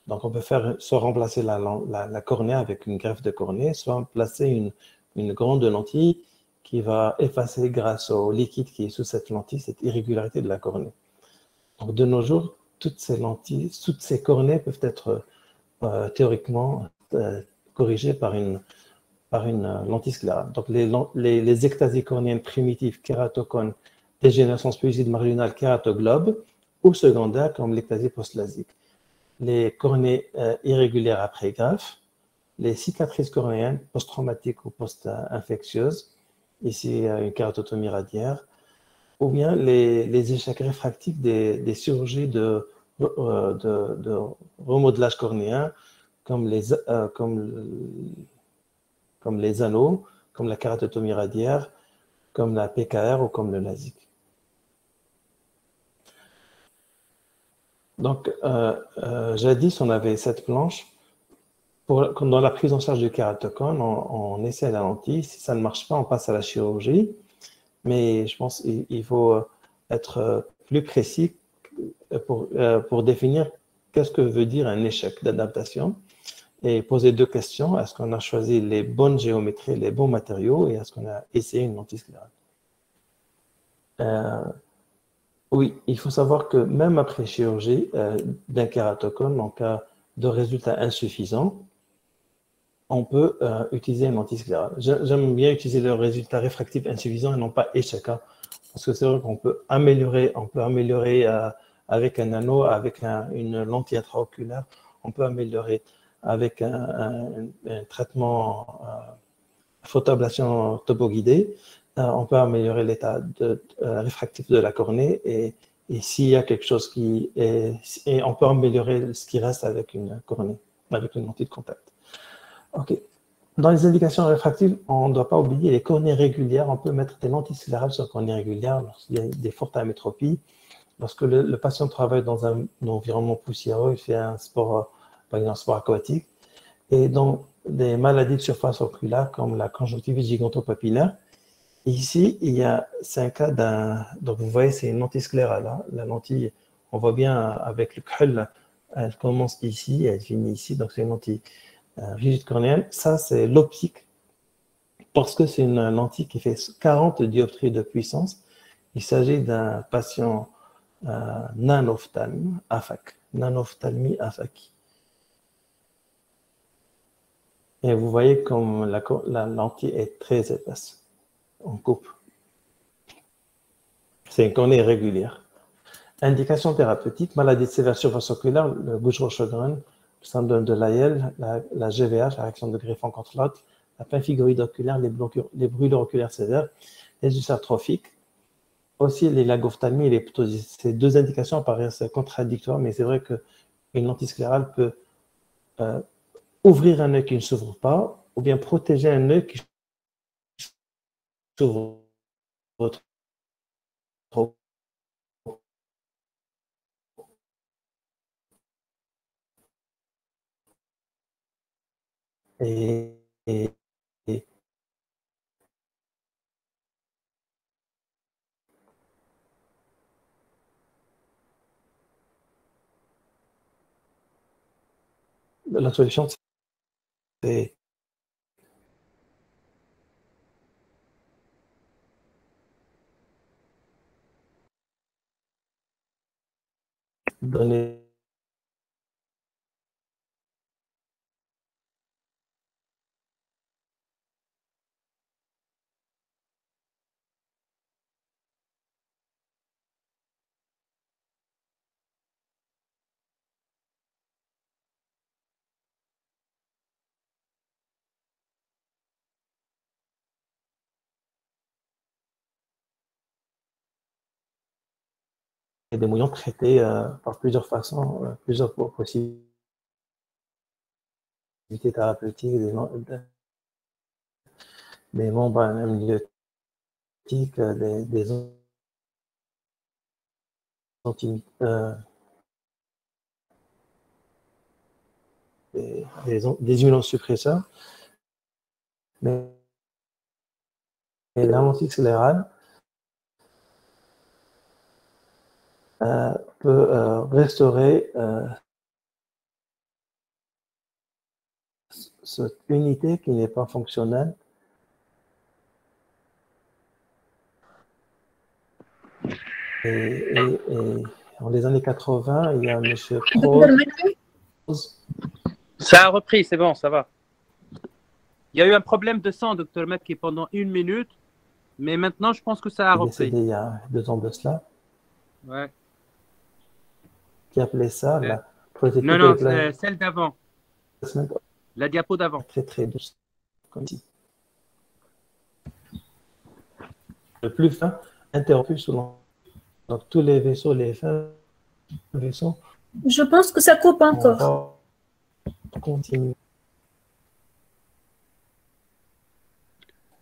Donc, on peut faire soit remplacer la cornée avec une greffe de cornée, soit placer une grande lentille qui va effacer grâce au liquide qui est sous cette lentille, cette irrégularité de la cornée. Donc, de nos jours, toutes ces lentilles, toutes ces cornées peuvent être théoriquement corrigées par une lentille sclérale. Donc, les ectasies cornéennes primitives, kératocones, dégénérescence fluide marginale, kératoglobe, ou secondaires comme l'ectasie postlasique. Les cornées irrégulières après greffe, les cicatrices cornéennes post-traumatiques ou post-infectieuses, ici une kératotomie radiaire, ou bien les échecs réfractifs des chirurgies de remodelage cornéen, comme les anneaux, comme la kératotomie radiaire, comme la PKR ou comme le LASIK. Donc, jadis, on avait cette planche. Dans la prise en charge du kératocone, on essaie la lentille. Si ça ne marche pas, on passe à la chirurgie. Mais je pense qu'il faut être plus précis pour définir qu'est-ce que veut dire un échec d'adaptation et poser deux questions. Est-ce qu'on a choisi les bonnes géométries, les bons matériaux, et est-ce qu'on a essayé une lentille sclérale? Oui, il faut savoir que même après chirurgie d'un kératocone, en cas de résultat insuffisant, on peut utiliser une lentille sclérale. J'aime bien utiliser le résultat réfractif insuffisant et non pas échec, hein, parce que c'est vrai qu'on peut améliorer avec un anneau, avec une lentille intraoculaire, on peut améliorer avec un traitement photoablation topoguidée, on peut améliorer l'état réfractif de la cornée et s'il y a quelque chose et on peut améliorer ce qui reste avec une cornée, avec une lentille de contact. Ok. Dans les indications réfractives, on ne doit pas oublier les cornées régulières. On peut mettre des lentilles sclérales sur cornées régulières lorsqu'il y a des fortes amétropies. Lorsque le patient travaille dans un environnement poussiéreux, il fait un sport, par exemple un sport aquatique, et dans des maladies de surface oculaire comme la conjonctivite gigantopapillaire. Ici, c'est un cas donc vous voyez, c'est une lentille sclérale. Hein. La lentille, on voit bien avec le khull, elle commence ici, elle finit ici, donc c'est une lentille rigide cornéenne. Ça, c'est l'optique, parce que c'est une lentille qui fait 40 dioptries de puissance. Il s'agit d'un patient nanophtalme AFAK, nanophtalmie AFAK. Et vous voyez comme la lentille est très épaisse. On coupe. C'est une cornée régulière. Indication thérapeutique, maladie de sévère surface oculaire, le Busch-Rochegren, le syndrome de Lyell, la GVH, la réaction de Griffon-Controlot, la pemphigoïde oculaire, les brûlures oculaires sévères, les ulcères trophiques, aussi les lagophtalmies et les ptosis. Ces deux indications paraissent contradictoires, mais c'est vrai qu'une lentille sclérale peut ouvrir un œil qui ne s'ouvre pas, ou bien protéger un œil qui s'ouvre trop. Et la solution, c'est donner et des mouillons traités par plusieurs façons, plusieurs possibilités thérapeutiques, des membres amniotiques, des des immunosuppresseurs. Mais la lentille sclérale peut restaurer cette unité qui n'est pas fonctionnelle. Et en les années 80, il y a M. Prose. Ça a repris, c'est bon, ça va. Il y a eu un problème de sang, Dr Makki, pendant 1 minute, mais maintenant, je pense que ça a repris. Décédé il y a 2 ans de cela. Ouais. Qui appelait ça la non, celle d'avant. La diapo d'avant. Très, très douce, comme ici. Le plus fin, interrompu selon. Donc, tous les vaisseaux, les fins vaisseaux. Je pense que ça coupe encore. On continue.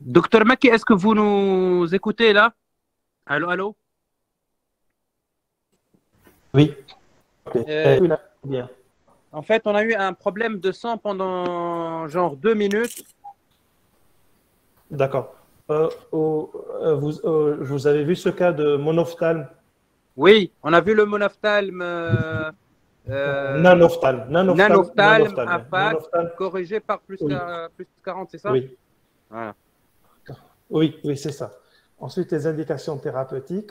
Docteur Makki, est-ce que vous nous écoutez là? Allô, allô? Oui. Okay. Bien. En fait, on a eu un problème de sang pendant genre 2 minutes. D'accord. Vous avez vu ce cas de monophthalme? Oui, on a vu le monophthalme. Nanophthalme à FAC, corrigé par plus 40, c'est ça? Oui. Voilà. Oui, c'est ça. Ensuite, les indications thérapeutiques,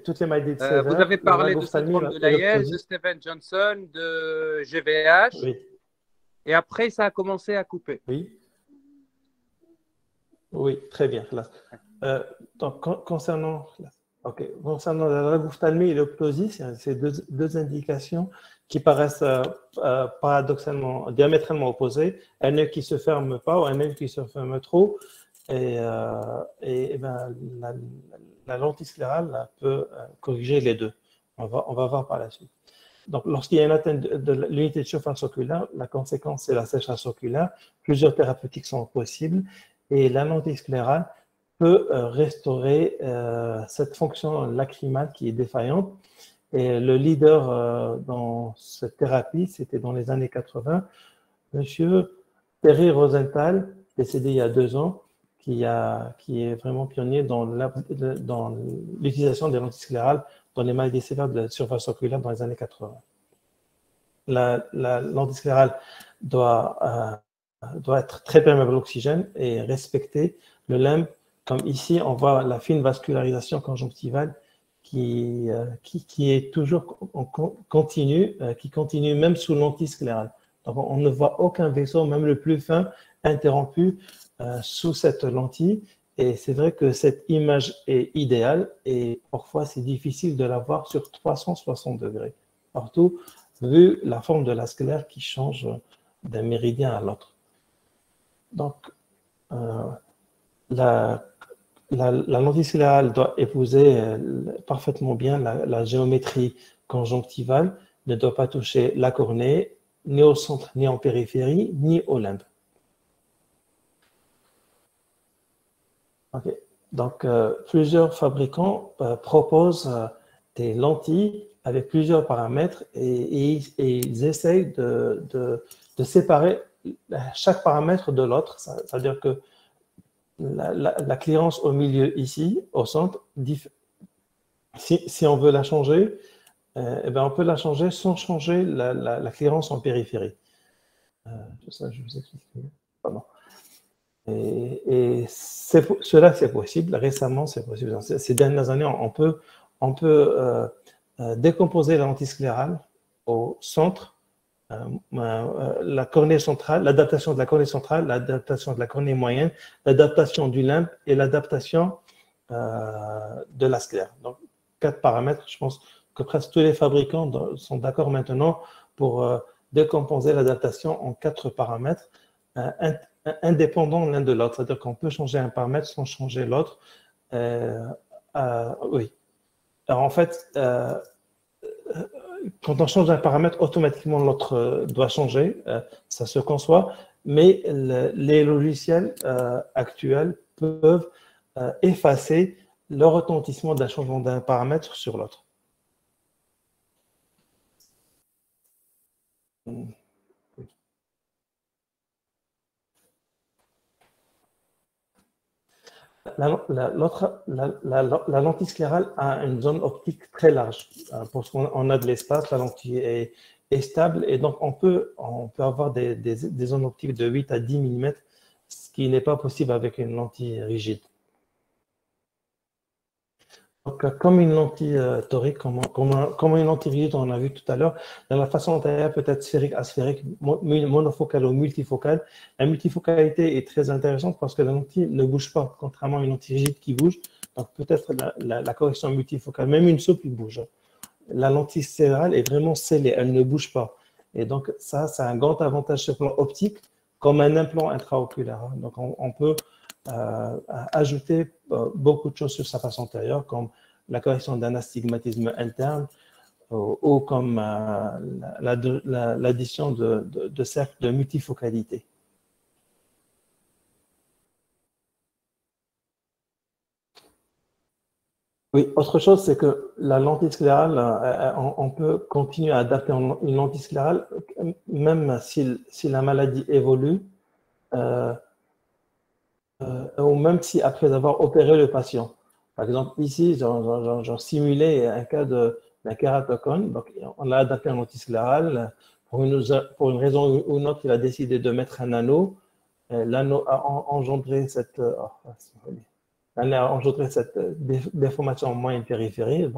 toutes les maladies sévères. Vous avez parlé de syndrome de Lyell, de Steven Johnson, de GVH. Oui. Et après, ça a commencé à couper. Oui. Oui, très bien. Donc, concernant la lagophtalmie et l'optosie, c'est deux indications qui paraissent paradoxalement, diamétralement opposées. Un œil qui ne se ferme pas ou un œil qui se ferme trop. Et la lentille sclérale peut corriger les deux. On va voir par la suite. Donc, lorsqu'il y a une atteinte de l'unité de chauffage oculaire, la conséquence, c'est la sécheresse oculaire. Plusieurs thérapeutiques sont possibles. Et la lentille sclérale peut restaurer cette fonction lacrymale qui est défaillante. Et le leader dans cette thérapie, c'était dans les années 80, M. Terry Rosenthal, décédé il y a 2 ans, qui est vraiment pionnier dans l'utilisation des lentilles sclérales dans les maladies sévères de la surface oculaire dans les années 80. La lentille sclérale doit être très perméable à l'oxygène et respecter le limbe. Comme ici, on voit la fine vascularisation conjonctivale qui est toujours continue, qui continue même sous lentille sclérale. Donc, on ne voit aucun vaisseau, même le plus fin, interrompu sous cette lentille. Et c'est vrai que cette image est idéale et parfois c'est difficile de la voir sur 360 degrés. Partout, vu la forme de la sclère qui change d'un méridien à l'autre. Donc, la lentille sclérale doit épouser parfaitement bien la géométrie conjonctivale, ne doit pas toucher la cornée, ni au centre, ni en périphérie, ni au limbe. Okay. Donc, plusieurs fabricants proposent des lentilles avec plusieurs paramètres et ils essayent de séparer chaque paramètre de l'autre. C'est-à-dire que la clearance au milieu ici, au centre, si on veut la changer, on peut la changer sans changer la clearance en périphérie. Ça, je vous explique. Pardon. Et cela, c'est possible. Récemment, c'est possible. Ces dernières années, on peut décomposer la lentille sclérale au centre, la cornée centrale, l'adaptation de la cornée centrale, l'adaptation de la cornée moyenne, l'adaptation du limbe et l'adaptation de la sclère. Donc, 4 paramètres. Je pense que presque tous les fabricants sont d'accord maintenant pour décomposer l'adaptation en 4 paramètres indépendants l'un de l'autre. C'est-à-dire qu'on peut changer un paramètre sans changer l'autre. Oui. Alors, en fait, quand on change un paramètre, automatiquement l'autre doit changer, ça se conçoit, mais les logiciels actuels peuvent effacer le retentissement d'un changement d'un paramètre sur l'autre. La lentille sclérale a une zone optique très large. Parce qu'on a de l'espace, la lentille est stable et donc on peut avoir des zones optiques de 8 à 10 mm, ce qui n'est pas possible avec une lentille rigide. Donc, comme une lentille torique, comme une lentille rigide, on a vu tout à l'heure, dans la façon dont elle peut être sphérique, asphérique, monofocale ou multifocale. La multifocalité est très intéressante parce que la lentille ne bouge pas, contrairement à une lentille rigide qui bouge. Donc, peut-être la correction multifocale, même une souple bouge. La lentille sclérale est vraiment scellée, elle ne bouge pas. Et donc, ça, c'est un grand avantage sur le plan optique, comme un implant intraoculaire. Donc, on peut ajouter beaucoup de choses sur sa face antérieure, comme la correction d'un astigmatisme interne ou comme l'addition de cercles de multifocalité. Oui, autre chose, c'est que la lentille sclérale, on peut continuer à adapter une lentille sclérale, même si la maladie évolue, ou même si après avoir opéré le patient. Par exemple, ici, j'ai simulé un cas d'un kératocone. Donc, on l'a adapté en lentille sclérale. Pour une raison ou une autre, il a décidé de mettre un anneau. L'anneau a engendré cette déformation en moyenne périphérie.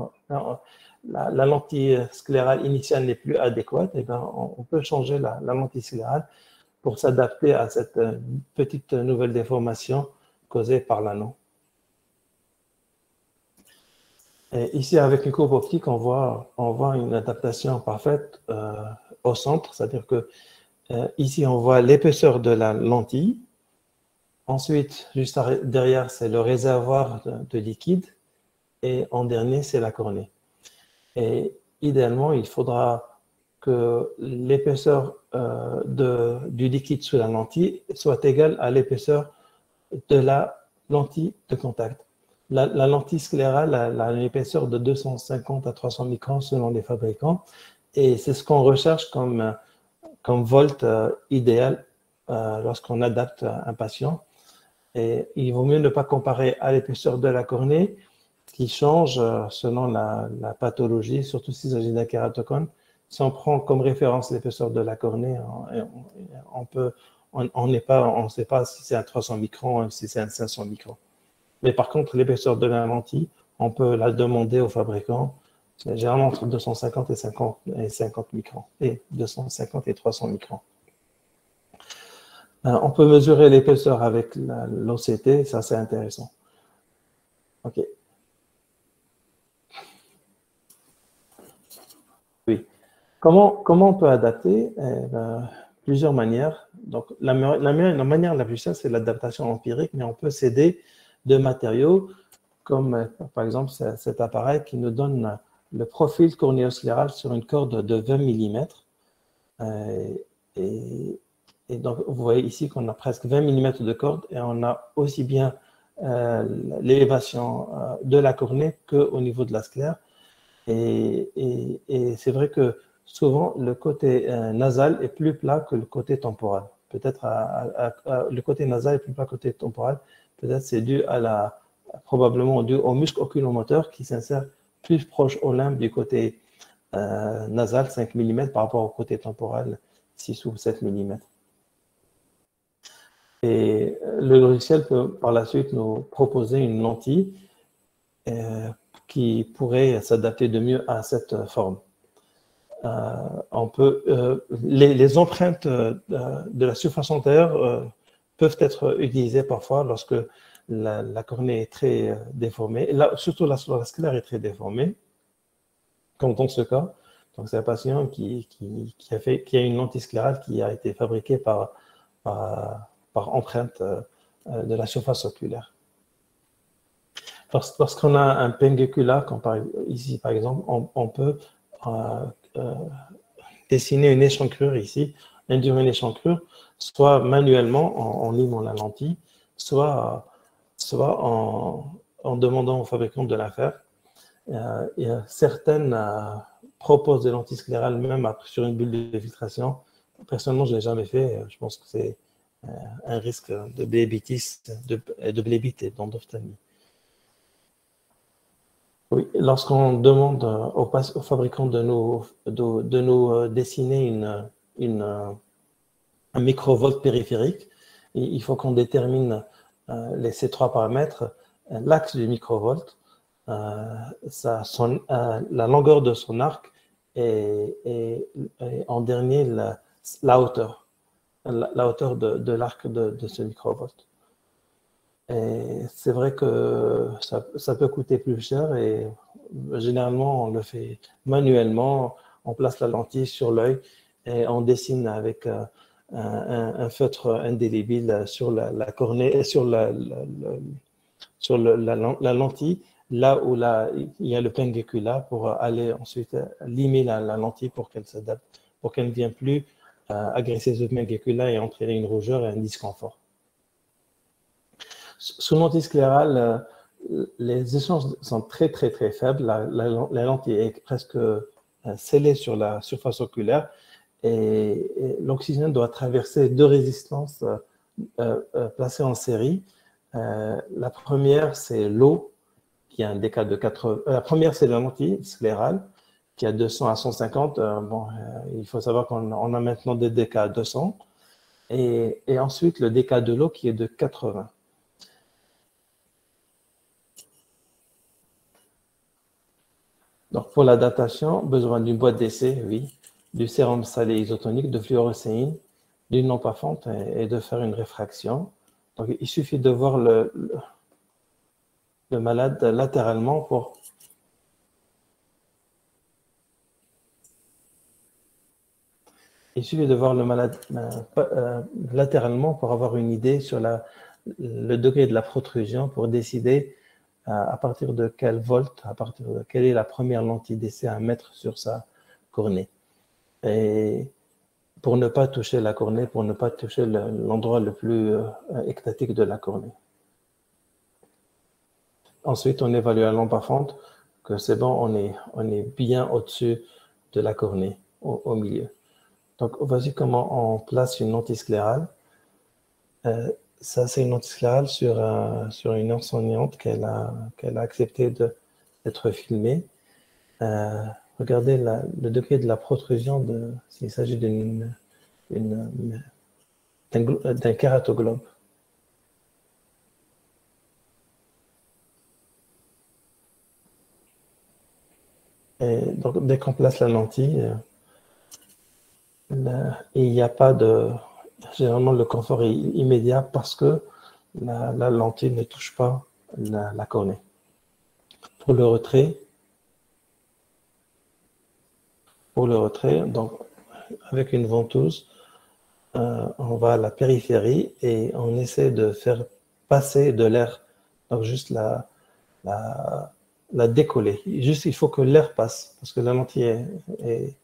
La lentille sclérale initiale n'est plus adéquate. Et bien, on peut changer la lentille sclérale pour s'adapter à cette petite nouvelle déformation causée par l'anneau. Ici, avec une courbe optique, on voit une adaptation parfaite au centre, c'est-à-dire que ici, on voit l'épaisseur de la lentille. Ensuite, juste derrière, c'est le réservoir de liquide. Et en dernier, c'est la cornée. Et idéalement, il faudra que l'épaisseur du liquide sous la lentille soit égale à l'épaisseur de la lentille de contact. La lentille sclérale a une épaisseur de 250 à 300 microns selon les fabricants, et c'est ce qu'on recherche comme volt idéal lorsqu'on adapte un patient. Et il vaut mieux ne pas comparer à l'épaisseur de la cornée, qui change selon la pathologie, surtout s'il s'agit d'un kératocone. Si on prend comme référence l'épaisseur de la cornée, on ne sait pas si c'est un 300 microns ou si c'est un 500 microns. Mais par contre, l'épaisseur de la lentille, on peut la demander au fabricant. C'est généralement entre 250 et 50 microns, et 250 et 300 microns. On peut mesurer l'épaisseur avec l'OCT, ça c'est intéressant. OK. Oui. Comment on peut adapter? Plusieurs manières. Donc, la manière la plus simple, c'est l'adaptation empirique, mais on peut s'aider de matériaux comme, par exemple, cet appareil qui nous donne le profil cornéoscléral sur une corde de 20 mm. Et donc, vous voyez ici qu'on a presque 20 mm de corde et on a aussi bien l'élévation de la cornée qu'au niveau de la sclère. Et c'est vrai que souvent, le côté nasal est plus plat que le côté temporal. Peut-être le côté nasal est plus plat que le côté temporal. Peut-être c'est dû probablement dû au muscle oculomoteur qui s'insère plus proche au limbe du côté nasal, 5 mm, par rapport au côté temporal, 6 ou 7 mm. Et le logiciel peut par la suite nous proposer une lentille qui pourrait s'adapter de mieux à cette forme. Les empreintes de la surface antérieure peuvent être utilisées parfois lorsque la cornée est très déformée. Là, surtout la sclère est très déformée, comme dans ce cas. Donc, c'est un patient qui a une lentille sclérale qui a été fabriquée par empreinte de la surface oculaire. Lorsqu'on a un pengecula, comme ici par exemple, on peut dessiner une échancrure ici, induire une échancrure, soit manuellement en limant la lentille, soit en demandant au fabricant de la faire. Certaines proposent des lentilles sclérales même sur une bulle de filtration. Personnellement, je ne l'ai jamais fait. Je pense que c'est un risque de blébitis, de blébite et d'endophtalmie. Oui, lorsqu'on demande aux fabricants de nous dessiner un microvolt périphérique, il faut qu'on détermine ces trois paramètres, l'axe du microvolt, la longueur de son arc et en dernier la hauteur, la hauteur de l'arc de ce microvolt. Et c'est vrai que ça peut coûter plus cher et généralement on le fait manuellement, on place la lentille sur l'œil et on dessine avec un feutre indélébile sur la cornée, sur la lentille, là où il y a le pengécula pour aller ensuite limer la lentille pour qu'elle s'adapte, pour qu'elle ne vienne plus agresser ce pengécula et entraîner une rougeur et un disconfort. Sous lentille sclérale, les échanges sont très faibles. La lentille est presque scellée sur la surface oculaire et l'oxygène doit traverser deux résistances placées en série. La première, c'est l'eau, qui a un dK de 80. La première, c'est la lentille sclérale, qui a 200 à 150. Il faut savoir qu'on a maintenant des dK à 200. Et ensuite, le dK de l'eau, qui est de 80. Donc, pour la datation, besoin d'une boîte d'essai, oui, du sérum salé isotonique, de fluorocéine, d'une lampe à fente et de faire une réfraction. Donc, il suffit de voir le malade latéralement pour latéralement pour avoir une idée sur le degré de la protrusion pour décider à partir de quel volt, quelle est la première lentille d'essai à mettre sur sa cornée. Et pour ne pas toucher la cornée, pour ne pas toucher l'endroit le plus ectatique de la cornée. Ensuite, on évalue la lampe à fente, que c'est bon, on est bien au-dessus de la cornée, au milieu. Donc, voici comment on place une lentille sclérale. Ça, c'est une lentille sclérale sur une enseignante qu'elle a accepté d'être filmée. Regardez le degré de la protrusion s'il s'agit d'un kératoglobe. Et donc, dès qu'on place la lentille, il n'y a pas de... Généralement, le confort est immédiat parce que la lentille ne touche pas la cornée. Pour le retrait, donc, avec une ventouse, on va à la périphérie et on essaie de faire passer de l'air. Donc, juste la décoller. Juste, il faut que l'air passe parce que la lentille est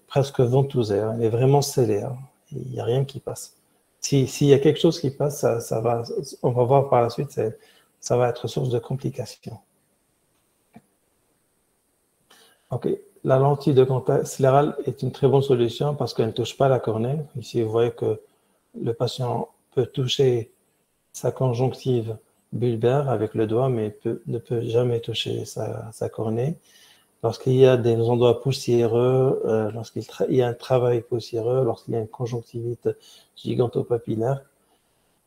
presque ventousée, hein, elle est vraiment scellée. Hein. Il n'y a rien qui passe. S'il y a quelque chose qui passe, on va voir par la suite, ça va être source de complications. Ok, la lentille de contact sclérale est une très bonne solution parce qu'elle ne touche pas la cornée. Ici, vous voyez que le patient peut toucher sa conjonctive bulbaire avec le doigt, mais ne peut jamais toucher sa cornée. Lorsqu'il y a des endroits poussiéreux, lorsqu'il y a un travail poussiéreux, lorsqu'il y a une conjonctivite gigantopapillaire.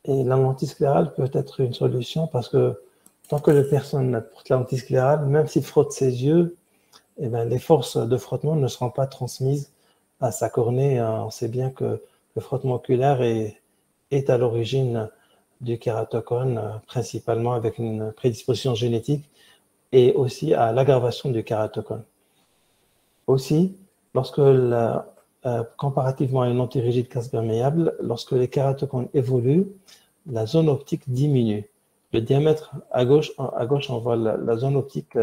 Et la lentille sclérale peut être une solution parce que tant que la personne porte la lentille sclérale, même s'il frotte ses yeux, eh bien, les forces de frottement ne seront pas transmises à sa cornée. On sait bien que le frottement oculaire est à l'origine du kératocone, principalement avec une prédisposition génétique, et aussi à l'aggravation du kératocone. Aussi, comparativement à une lentille rigide casse perméable, lorsque les kératocones évoluent, la zone optique diminue. Le diamètre à gauche on voit la zone optique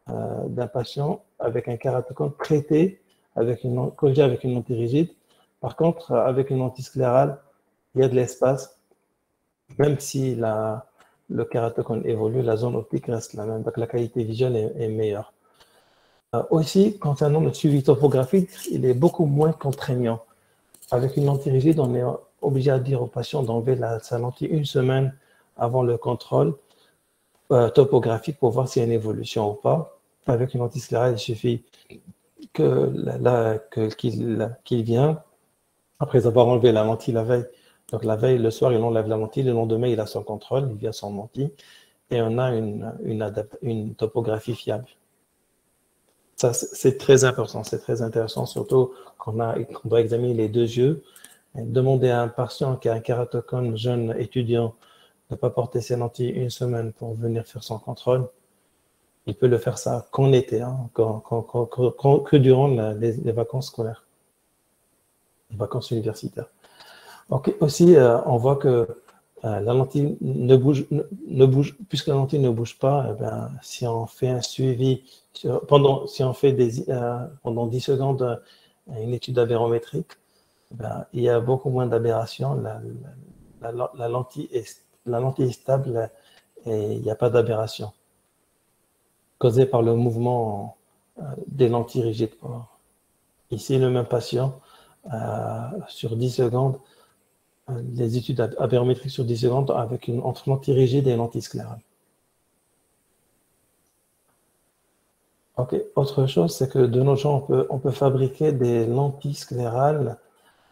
d'un patient avec un kératocone traité, corrigé avec une lentille rigide. Par contre, avec une lentille sclérale, il y a de l'espace. Même si le kératocone évolue, la zone optique reste la même. Donc la qualité visuelle est meilleure. Aussi, concernant le suivi topographique, il est beaucoup moins contraignant. Avec une lentille rigide, on est obligé à dire au patient d'enlever sa lentille une semaine avant le contrôle topographique pour voir s'il y a une évolution ou pas. Avec une lentille sclérale, il suffit qu'il vient, après avoir enlevé la lentille la veille. Donc la veille, le soir, il enlève la lentille, le lendemain, il a son contrôle, il vient sans lentille, et on a une topographie fiable. Ça, c'est très important, c'est très intéressant, surtout quand on doit examiner les deux yeux. Demander à un patient qui a un kératocone jeune étudiant de ne pas porter ses lentilles une semaine pour venir faire son contrôle, il peut le faire ça qu'en été, hein, que durant les vacances scolaires, les vacances universitaires. Okay. Aussi, on voit que la lentille ne bouge, puisque la lentille ne bouge pas, eh bien, si on fait un suivi, si on fait pendant 10 secondes une étude aberrométrique, eh bien, il y a beaucoup moins d'aberrations. La lentille est stable et il n'y a pas d'aberration causée par le mouvement des lentilles rigides. Ici, le même patient, sur 10 secondes, les études aberrométriques sur 10 secondes entre lentille rigide et lentille sclérale. Ok. Autre chose, c'est que de nos jours, on peut fabriquer des lentilles sclérales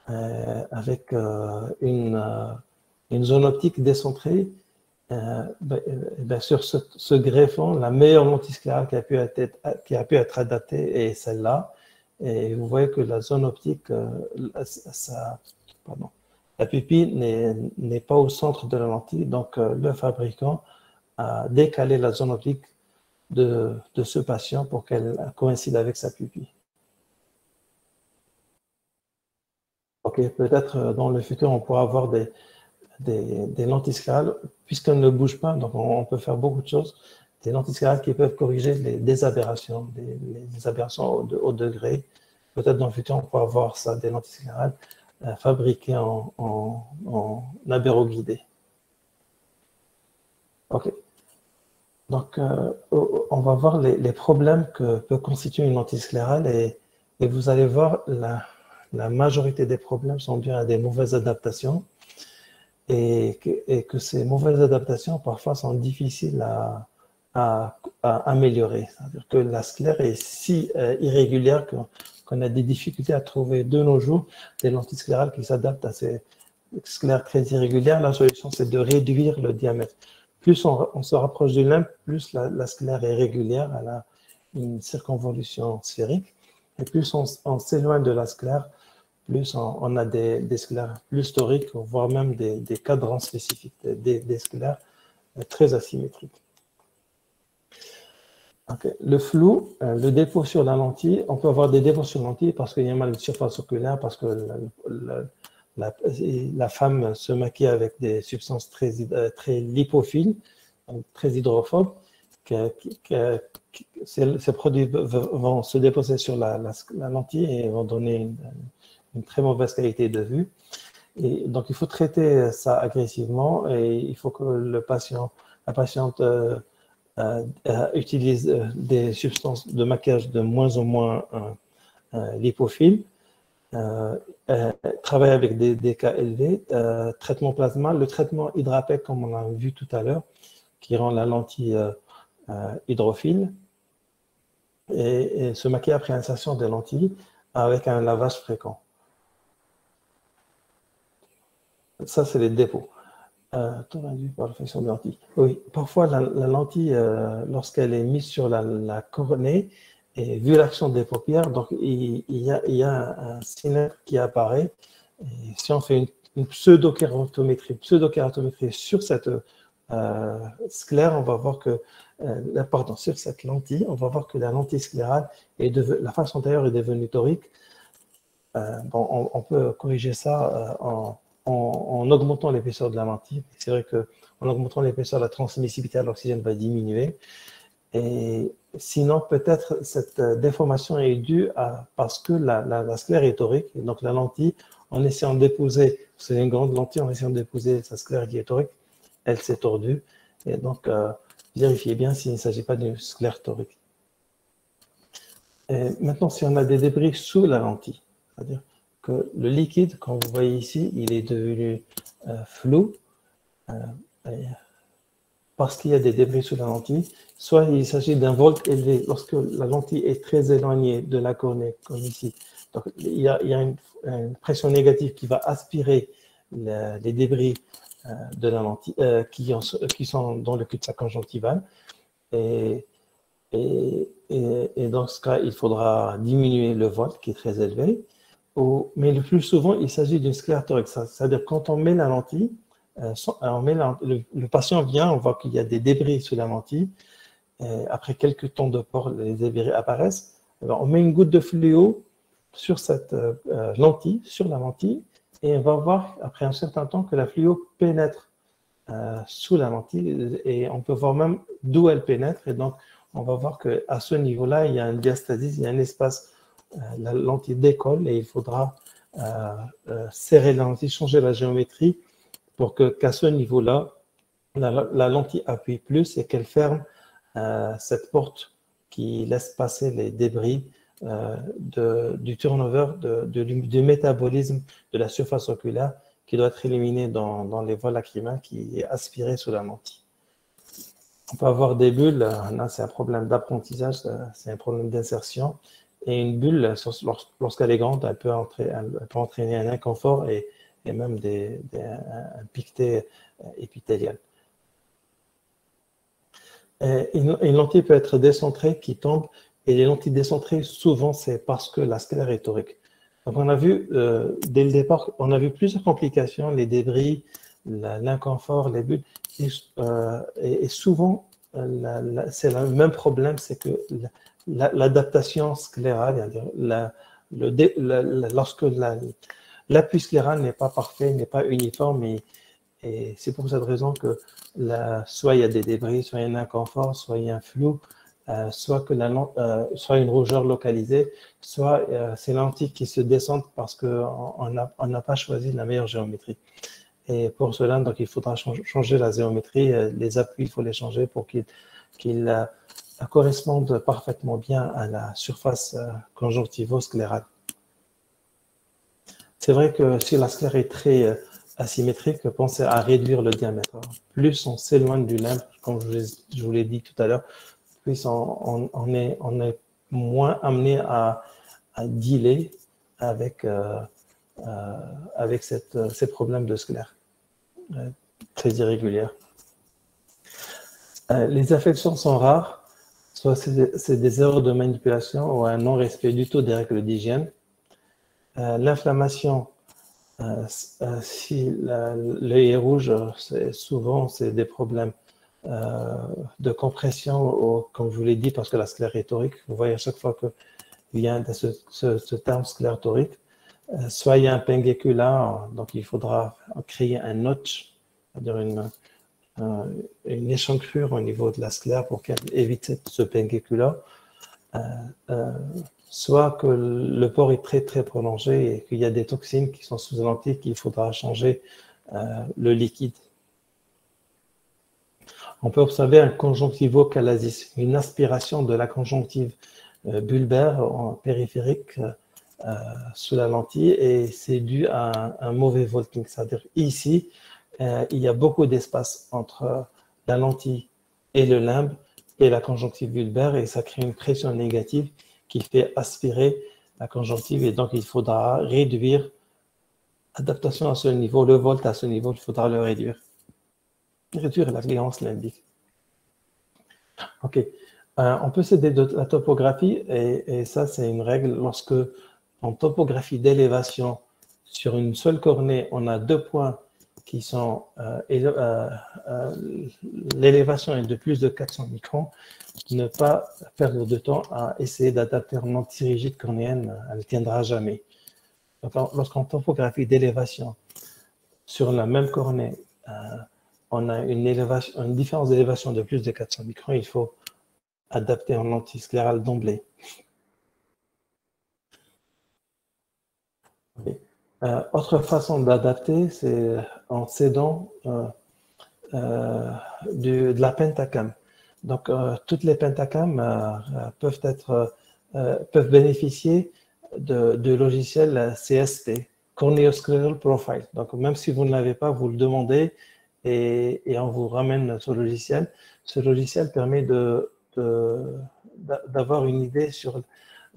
avec une zone optique décentrée. Sur ce greffon, la meilleure lentille sclérale qui a pu être adaptée est celle-là. Et vous voyez que la zone optique, la pupille n'est pas au centre de la lentille, donc le fabricant a décalé la zone optique de ce patient pour qu'elle coïncide avec sa pupille. Ok, peut-être dans le futur, on pourra avoir des lentilles sclérales, puisqu'elles ne bougent pas, donc on peut faire beaucoup de choses. Des lentilles sclérales qui peuvent corriger des aberrations, des aberrations au degré. Peut-être dans le futur, on pourra avoir ça, des lentilles sclérales fabriquées en abéroguidé. Ok. Donc, on va voir les problèmes que peut constituer une lentille sclérale et vous allez voir la majorité des problèmes sont dus à des mauvaises adaptations et que ces mauvaises adaptations parfois sont difficiles à améliorer. C'est-à-dire que la sclère est si irrégulière qu'on a des difficultés à trouver de nos jours des lentilles sclérales qui s'adaptent à ces sclères très irrégulières. La solution, c'est de réduire le diamètre. Plus on se rapproche du limbe, plus la sclère est régulière, elle a une circonvolution sphérique. Et plus on s'éloigne de la sclère, plus on a des sclères plus toriques, voire même des cadrans spécifiques, des sclères très asymétriques. Okay. Le flou, le dépôt sur la lentille, on peut avoir des dépôts sur la lentille parce qu'il y a mal de surface oculaire, parce que la femme se maquille avec des substances très lipophiles, très hydrophobes. Ces produits vont se déposer sur la lentille et vont donner une très mauvaise qualité de vue. Et donc, il faut traiter ça agressivement et il faut que la patiente utilise des substances de maquillage de moins en moins lipophiles. Travaille avec des cas élevés, traitement plasma, le traitement Hydrapec, comme on l'a vu tout à l'heure, qui rend la lentille hydrophile, et se maquiller après insertion des lentilles avec un lavage fréquent. Ça, c'est les dépôts. Temps induit par l'infection de lentille. Oui, parfois la lentille, lorsqu'elle est mise sur la cornée, et vu l'action des paupières, donc il y a un synapse qui apparaît. Et si on fait une pseudo-kératométrie sur cette sclère, on va voir que, sur cette lentille, on va voir que la lentille sclérale, la face antérieure est devenue torique. On peut corriger ça en augmentant l'épaisseur de la lentille. C'est vrai qu'en augmentant l'épaisseur, la transmissibilité à l'oxygène va diminuer. Et Sinon, peut-être cette déformation est due parce que la sclère est torique, et donc la lentille, en essayant d'épouser, c'est une grande lentille, en essayant d'épouser sa sclère qui est torique, elle s'est tordue. Et donc, vérifiez bien s'il ne s'agit pas d'une sclère torique. Et maintenant, si on a des débris sous la lentille, c'est-à-dire que le liquide, comme vous voyez ici, il est devenu flou, parce qu'il y a des débris sous la lentille, soit il s'agit d'un volt élevé, lorsque la lentille est très éloignée de la cornée, comme ici. Donc, il y a une pression négative qui va aspirer les débris de la lentille, qui sont dans le cul-de-sac conjonctival. Et dans ce cas, il faudra diminuer le volt qui est très élevé. Mais le plus souvent, il s'agit d'une sclère torique. C'est-à-dire quand on met la lentille, le patient vient, on voit qu'il y a des débris sous la lentille. Après quelques temps de port, les débris apparaissent. Alors, on met une goutte de fluo sur cette lentille, sur la lentille, et on va voir après un certain temps que la fluo pénètre sous la lentille, et on peut voir même d'où elle pénètre. Et donc, on va voir qu'à ce niveau-là, il y a un diastasis, il y a un espace, la lentille décolle, et il faudra serrer la lentille, changer la géométrie, pour qu'à ce niveau-là, la lentille appuie plus et qu'elle ferme cette porte qui laisse passer les débris du turnover, du métabolisme de la surface oculaire qui doit être éliminé dans les voies lacrymales qui est aspiré sous la lentille. On peut avoir des bulles, là c'est un problème d'apprentissage, c'est un problème d'insertion. Et une bulle, lorsqu'elle est grande, elle peut entraîner un inconfort et même un piqueté épithélial. Une lentille peut être décentrée qui tombe, et les lentilles décentrées, souvent, c'est parce que la sclère est torique. Donc, on a vu, dès le départ, on a vu plusieurs complications, les débris, l'inconfort, les bulles, et souvent, c'est le même problème, c'est que l'adaptation sclérale, lorsque l'appui scléral n'est pas parfait, n'est pas uniforme, et c'est pour cette raison que soit il y a des débris, soit il y a un inconfort, soit il y a un flou, soit une rougeur localisée, soit c'est la lentille qui se descend parce qu'on n'a pas choisi la meilleure géométrie. Et pour cela, donc, il faudra changer la géométrie, les appuis, il faut les changer pour qu'ils correspondent parfaitement bien à la surface conjonctivo-sclérale. C'est vrai que si la sclère est très asymétrique, pensez à réduire le diamètre. Plus on s'éloigne du limbe, comme je vous l'ai dit tout à l'heure, plus on est moins amené à dealer avec ces problèmes de sclère très irrégulières. Les affections sont rares, soit c'est des erreurs de manipulation ou un non-respect du tout des règles d'hygiène. L'inflammation, si l'œil est rouge, souvent c'est des problèmes de compression, comme je vous l'ai dit, parce que la sclère est torique. Vous voyez à chaque fois qu'il vient de ce terme sclère torique, soit il y a un pingécula, donc il faudra créer un notch, c'est-à-dire une échancrure au niveau de la sclère pour qu'elle évite ce pingécula. Soit que le port est très très prolongé et qu'il y a des toxines qui sont sous lentille qu'il faudra changer le liquide. On peut observer un conjonctivo-chalasis, une aspiration de la conjonctive bulbaire en périphérique sous la lentille, et c'est dû à un mauvais volting. C'est-à-dire ici, il y a beaucoup d'espace entre la lentille et le limbe et la conjonctive bulbaire, et ça crée une pression négative qui fait aspirer la conjonctive, et donc il faudra réduire l'adaptation à ce niveau, le volt à ce niveau, il faudra le réduire la cléarance limbique. Ok, on peut s'aider de la topographie, et ça c'est une règle. Lorsque en topographie d'élévation sur une seule cornée, on a 2 points qui sont l'élévation est de plus de 400 microns, ne pas perdre de temps à essayer d'adapter une lentille rigide cornéenne, elle ne tiendra jamais. Lorsqu'en topographie d'élévation, sur la même cornée, on a une différence d'élévation de plus de 400 microns, il faut adapté en lentille sclérale d'emblée. Autre façon d'adapter, c'est en s'aidant de la pentacam. Donc, toutes les pentacams peuvent bénéficier de logiciels CSP, Corneal Scleral Profile. Donc, même si vous ne l'avez pas, vous le demandez et on vous ramène ce logiciel. Ce logiciel permet d'avoir une idée sur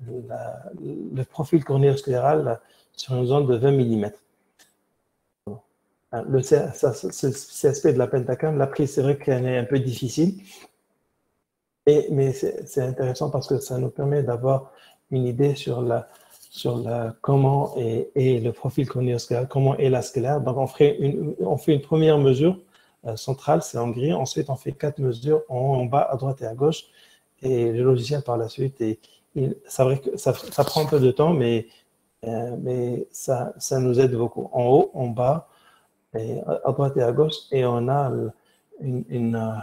le profil cornéo-scléral sur une zone de 20 mm. Le CSP de la pentacam, la prise, c'est vrai qu'elle est un peu difficile, mais c'est intéressant parce que ça nous permet d'avoir une idée sur comment est le profil cornéo-scléral, comment est la sclère. Donc, on fait une première mesure centrale, c'est en gris. Ensuite, on fait 4 mesures en bas, à droite et à gauche. Et le logiciel, par la suite, c'est vrai que ça prend un peu de temps, mais ça nous aide beaucoup. En haut, en bas, et à droite et à gauche, et on a une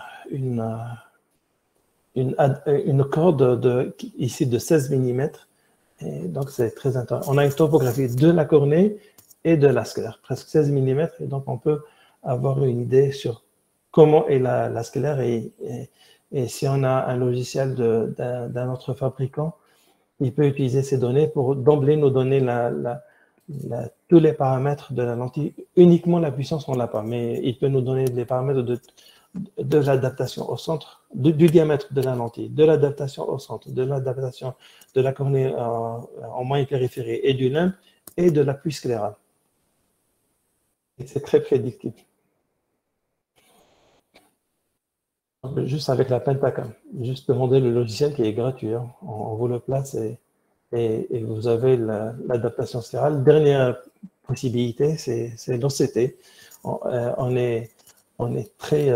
corde ici de 16 mm. Et donc, c'est très intéressant. On a une topographie de la cornée et de la sclère, presque 16 mm. Et donc, on peut avoir une idée sur comment est la sclère. Et si on a un logiciel d'un autre fabricant, il peut utiliser ces données pour d'emblée nous donner tous les paramètres de la lentille. Uniquement la puissance, on ne l'a pas, mais il peut nous donner les paramètres de l'adaptation au centre, du diamètre de la lentille, de l'adaptation au centre, de l'adaptation de la cornée en moyenne périphérie et du limbe et de l'appui scléral. Et c'est très prédictible. Juste avec la pentacam, juste demander le logiciel qui est gratuit, hein. On vous le place et vous avez l'adaptation sclérale. Dernière possibilité, c'est l'OCT. On est très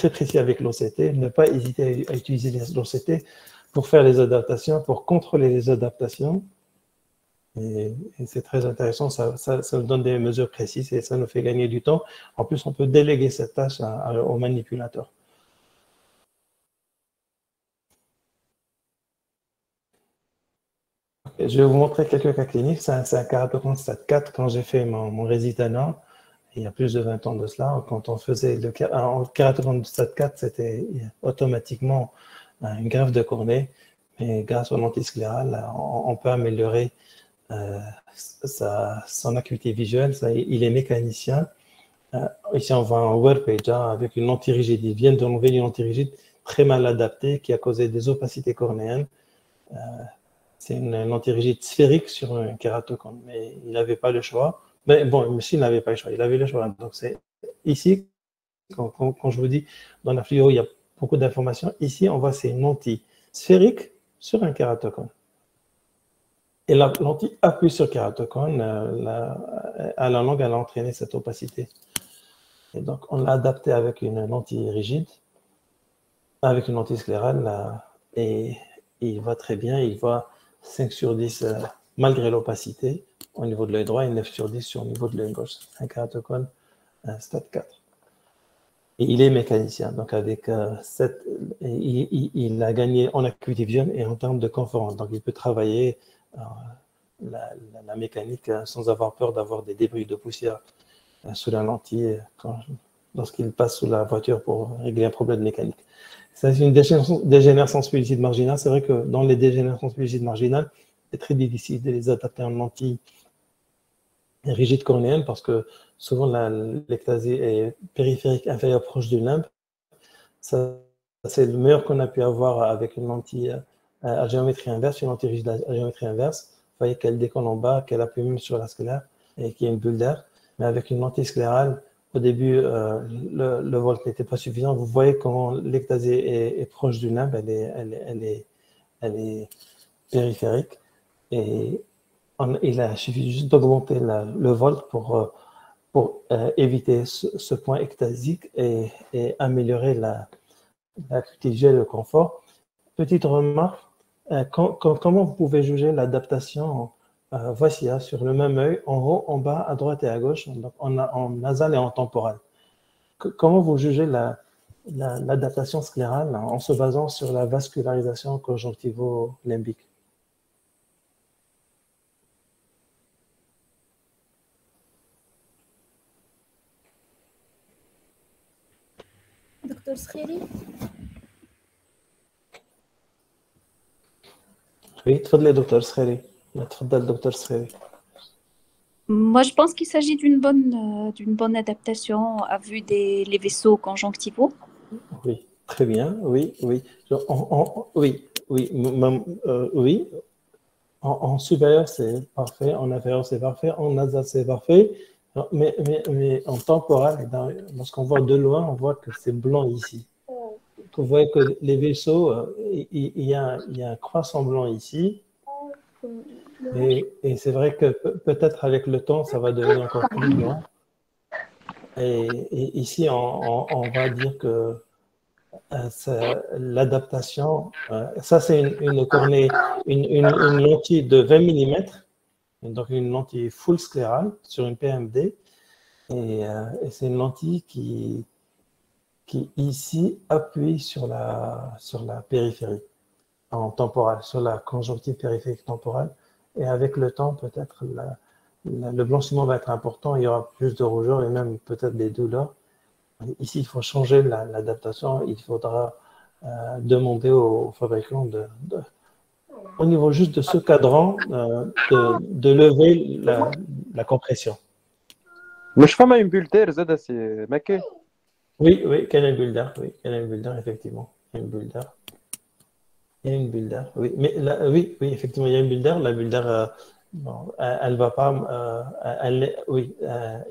précis avec l'OCT. Ne pas hésiter à utiliser l'OCT pour faire les adaptations, pour contrôler les adaptations. Et c'est très intéressant, ça nous donne des mesures précises et ça nous fait gagner du temps. En plus, on peut déléguer cette tâche au manipulateur. Je vais vous montrer quelques cas cliniques. C'est un kératocone stade 4 quand j'ai fait mon résidana, il y a plus de 20 ans de cela. Quand on faisait le kératocone stade 4, c'était automatiquement une greffe de cornée. Mais grâce aux lentilles sclérales, on peut améliorer son acuité visuelle. Il est mécanicien. Ici, on voit un WebPage avec une lentille rigide. Il vient d'enlever une lentille rigide très mal adaptée qui a causé des opacités cornéennes. C'est une lentille rigide sphérique sur un kératocone, mais il n'avait pas le choix. Mais bon, s'il n'avait pas le choix, il avait le choix. Donc, c'est ici, quand je vous dis dans la fluo, il y a beaucoup d'informations. Ici, on voit c'est une lentille sphérique sur un kératocone. Et la lentille appuie sur le kératocone, à la longue, elle a entraîné cette opacité. Et donc, on l'a adapté avec une lentille rigide, avec une lentille sclérale, et il va très bien, il voit 5 sur 10 malgré l'opacité au niveau de l'œil droit et 9 sur 10 au niveau de l'œil gauche. Un kératocone, un stade 4. Et il est mécanicien, donc avec il a gagné en acuité visuelle et en termes de confort. Donc, il peut travailler la mécanique sans avoir peur d'avoir des débris de poussière sous la lentille lorsqu'il passe sous la voiture pour régler un problème mécanique. C'est une dégénérescence pellucide marginale. C'est vrai que dans les dégénérescences pellucides marginales, c'est très difficile de les adapter en lentille rigide cornéenne parce que souvent l'ectasie est périphérique inférieure proche du limbe. C'est le meilleur qu'on a pu avoir avec une lentille à géométrie inverse, une lentille rigide à géométrie inverse. Vous voyez qu'elle décolle en bas, qu'elle appuie même sur la sclère et qu'il y a une bulle d'air. Mais avec une lentille sclérale, au début, le volt n'était pas suffisant. Vous voyez comment l'ectasie est proche du limbe, elle est périphérique. Et il a suffi juste d'augmenter le volt pour éviter ce point ectasique et améliorer l'acuité visuelle et le confort. Petite remarque, comment vous pouvez juger l'adaptation? Voici, sur le même œil, en haut, en bas, à droite et à gauche, donc en nasal et en temporal. Comment vous jugez l'adaptation sclérale en se basant sur la vascularisation conjonctivo-limbique. Docteur Skhiri. Oui, تفضلي دكتور سخيري. تفضل دكتور سخيري. Moi, je pense qu'il s'agit d'une bonne adaptation à vue les vaisseaux conjonctivaux. Oui, très bien. Oui, oui. Oui, oui, oui. En supérieur, c'est parfait. En inférieur, c'est parfait. En nasal, c'est parfait. Mais en temporal, lorsqu'on voit de loin, on voit que c'est blanc ici. Vous voyez que les vaisseaux, il y a un croissant blanc ici. Et c'est vrai que peut-être avec le temps, ça va devenir encore plus blanc. Et ici, on va dire que l'adaptation, ça c'est une cornée, une lentille de 20 mm, donc une lentille full sclérale sur une PMD. Et c'est une lentille qui ici appuie sur la périphérie en temporale, sur la conjonctive périphérique temporale. Et avec le temps, peut-être le blanchiment va être important, il y aura plus de rougeur et même peut-être des douleurs. Ici, il faut changer l'adaptation, il faudra demander aux fabricants au niveau juste de ce cadran, de lever la compression. مش فما يمبولتير زاد سي ماكي. Oui, oui, quel est une bulle d'air? Oui, quel est une bulle d'air, effectivement. Il y a une bulle d'air. Il y a une bulle d'air, oui. Mais là, oui, oui, effectivement, il y a une bulle d'air. La bulle d'air, bon, elle ne va pas. Oui,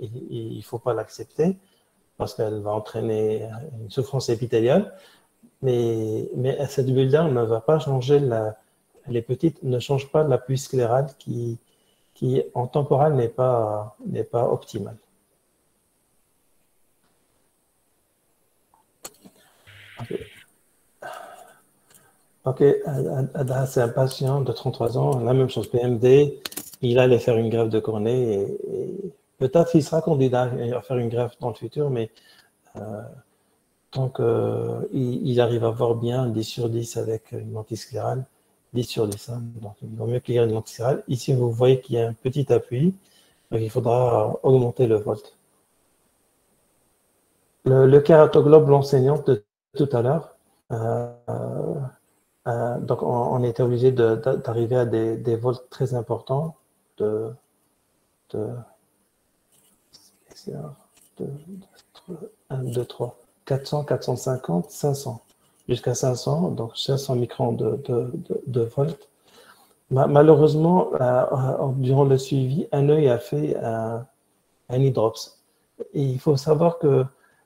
il ne faut pas l'accepter parce qu'elle va entraîner une souffrance épithéliale. Mais cette bulle d'air ne va pas changer les petites ne changent pas l'appui scléral qui en temporal n'est pas optimal. Ok, Ada, c'est un patient de 33 ans, la même chose, PMD, il allait faire une greffe de cornée et peut-être qu'il sera candidat à faire une greffe dans le futur, mais tant qu'il arrive à voir bien 10 sur 10 avec une lentille sclérale, 10 sur 10, hein, donc il vaut mieux qu'il y ait une lentille sclérale. Ici, vous voyez qu'il y a un petit appui, donc il faudra augmenter le volt. Le kératoglobe, l'enseignante de tout à l'heure, donc on était obligé d'arriver à des volts très importants de 1, 2, 3, 400, 450, 500, jusqu'à 500, donc 500 microns de volts. Malheureusement, durant le suivi, un œil a fait un hydrops. Et il faut savoir que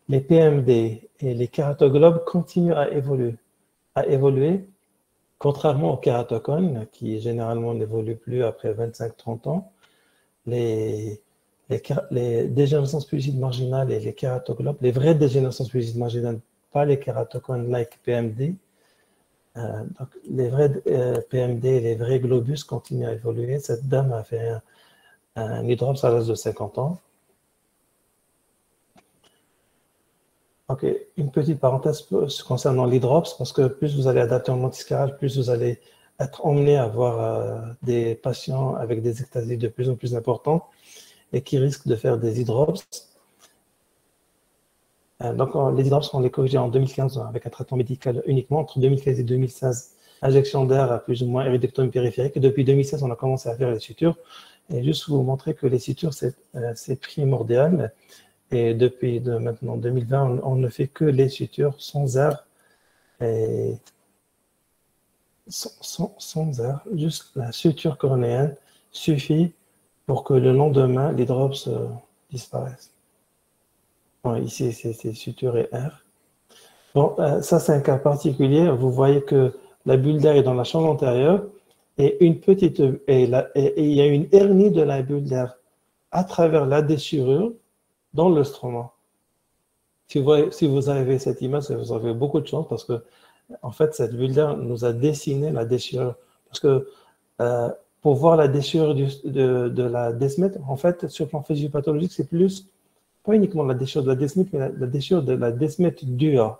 les PMD et les kératoglobes continuent à évoluer, contrairement aux kératocones, qui généralement n'évoluent plus après 25-30 ans. Les dégénérescences pulsides marginales et les kératoglobes, les vraies dégénérescences pulsides marginales, pas les kératocones like PMD, donc les vrais PMD et les vrais globus continuent à évoluer. Cette dame a fait un hydrops à l'âge de 50 ans. Ok, une petite parenthèse concernant l'hydrops, parce que plus vous allez adapter en antisclérale, plus vous allez être emmené à avoir des patients avec des ectasies de plus en plus importantes et qui risquent de faire des hydrops. Donc, les hydrops, on les corrigé en 2015 avec un traitement médical uniquement. Entre 2015 et 2016, injection d'air à plus ou moins iridectomie périphérique. Et depuis 2016, on a commencé à faire les sutures. Et juste vous montrer que les sutures, c'est primordial. Et depuis maintenant 2020, on ne fait que les sutures sans air. Et sans air, juste la suture cornéenne suffit pour que le lendemain, les drops disparaissent. Bon, ici, c'est suture et air. Bon, ça, c'est un cas particulier. Vous voyez que la bulle d'air est dans la chambre antérieure et il y a une hernie de la bulle d'air à travers la déchirure dans le stroma. Si vous avez cette image, vous avez beaucoup de chance parce que, en fait, cette bulle d'air nous a dessiné la déchirure. Parce que pour voir la déchirure de la desmette, en fait, sur le plan physiopathologique, c'est plus, pas uniquement la déchirure de la desmette, mais la déchirure de la desmette dure.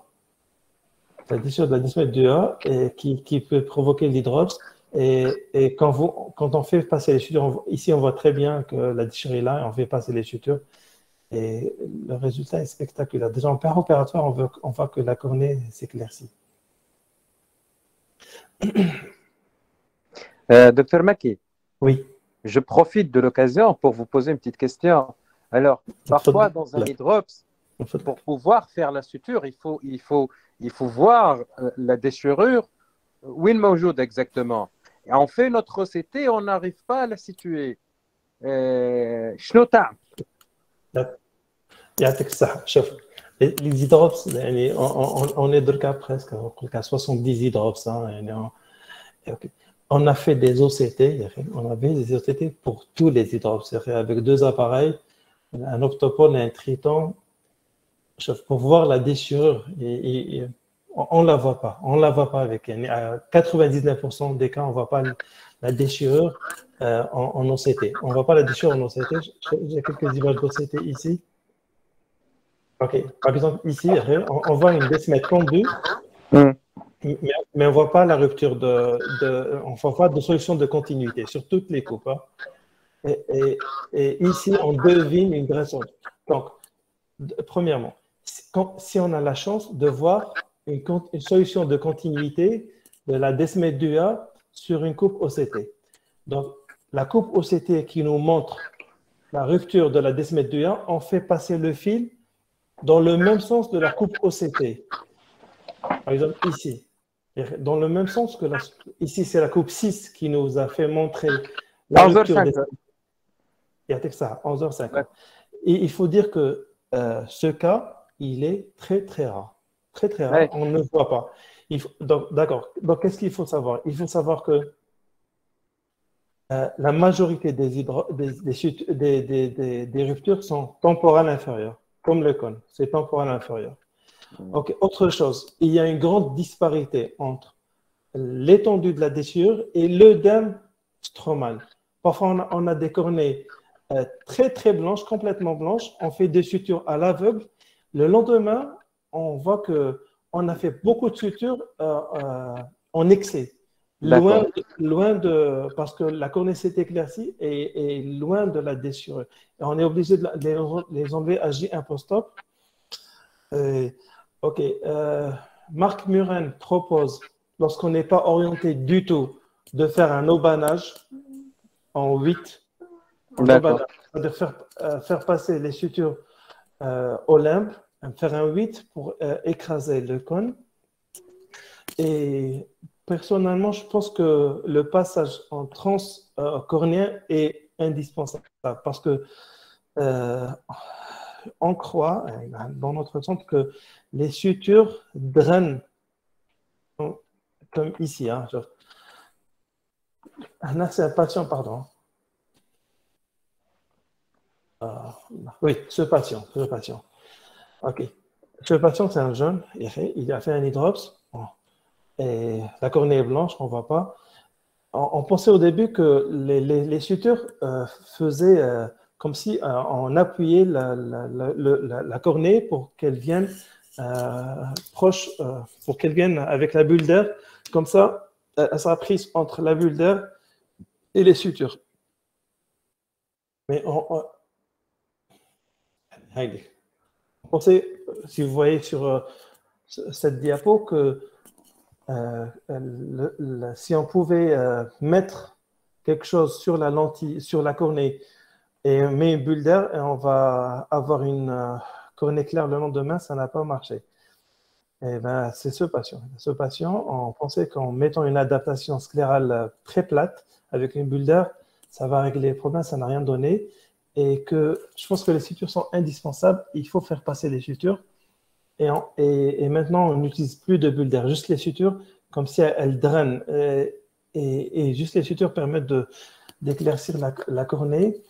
la déchirure de la desmette 2A qui peut provoquer l'hydrops. Et quand on fait passer les sutures, ici on voit très bien que la déchirure est là et on fait passer les sutures. Et le résultat est spectaculaire. Déjà en opératoire, on voit que la cornée s'éclaircit. Docteur Maki, Oui. je profite de l'occasion pour vous poser une petite question. Alors, parfois dans un hydrops, pour pouvoir faire la suture, il faut voir la déchirure, où il موجود exactement. Et on fait notre OCT, on n'arrive pas à la situer. شنو تعمل؟ يعطيك الصحة. شوف les hydrops يعني on est دركا presque à 70 hydrops يعني on a fait des OCT, on a fait des OCT pour tous les hydrops avec 2 appareils, un optopole et un triton. Pour voir la déchirure, on ne la voit pas. On la voit pas avec. À 99% des cas, on ne voit pas la déchirure en OCT. On ne voit pas la déchirure en OCT. J'ai quelques images d'OCT ici. OK. Par exemple, ici, on voit une desmette tendue, mais on ne voit pas la rupture on ne voit pas de solution de continuité sur toutes les coupes. Et ici, on devine une graisse. Donc, premièrement, si on a la chance de voir une solution de continuité de la desmette 2A sur une coupe OCT. Donc, la coupe OCT qui nous montre la rupture de la desmette 2A, on fait passer le fil dans le même sens de la coupe OCT. Par exemple, ici. Dans le même sens que ici, c'est la coupe 6 qui nous a fait montrer la rupture des... Il y a ça, 11h50. Et il faut dire que ce cas, il est très, très rare. Très, très rare. Ouais. On ne le voit pas. D'accord. Donc, qu'est-ce qu'il faut savoir? Il faut savoir que la majorité des ruptures sont temporales inférieures, comme le cône. C'est temporal inférieur. Ok. Autre chose, il y a une grande disparité entre l'étendue de la déchirure et l'œdème stromal. Parfois, on a des cornées très, très blanches, complètement blanches. On fait des sutures à l'aveugle. Le lendemain, on voit qu'on a fait beaucoup de sutures en excès. Parce que la cornée s'est éclaircie et loin de la déchirure. Et on est obligé de les enlever à J impostop. OK. Marc Muren propose, lorsqu'on n'est pas orienté du tout, de faire un aubanage en 8. C'est-à-dire faire passer les sutures au limbe, faire un 8 pour écraser le cône. Et personnellement, je pense que le passage en transcornéen est indispensable parce que on croit, dans notre centre, que les sutures drainent, comme ici. Là, c'est un patient, pardon. Oui, ce patient. OK. Ce patient, c'est un jeune. Il a fait un hydrops. Et la cornée est blanche, on ne voit pas. On pensait au début que les sutures faisaient comme si on appuyait la cornée pour qu'elle vienne proche, pour qu'elle vienne avec la bulle d'air. Comme ça, elle sera prise entre la bulle d'air et les sutures. Mais on pensait, si vous voyez sur cette diapo, que si on pouvait mettre quelque chose sur la lentille, sur la cornée, et on met une bulle d'air, et on va avoir une cornée claire le lendemain, ça n'a pas marché. Et ben, c'est ce patient. Ce patient, on pensait qu'en mettant une adaptation sclérale très plate, avec une bulle d'air, ça va régler les problèmes, ça n'a rien donné. Et que je pense que les sutures sont indispensables. Il faut faire passer les sutures. Et maintenant, on n'utilise plus de bulles d'air, juste les sutures, comme si elles drainent. Et juste les sutures permettent d'éclaircir la cornée.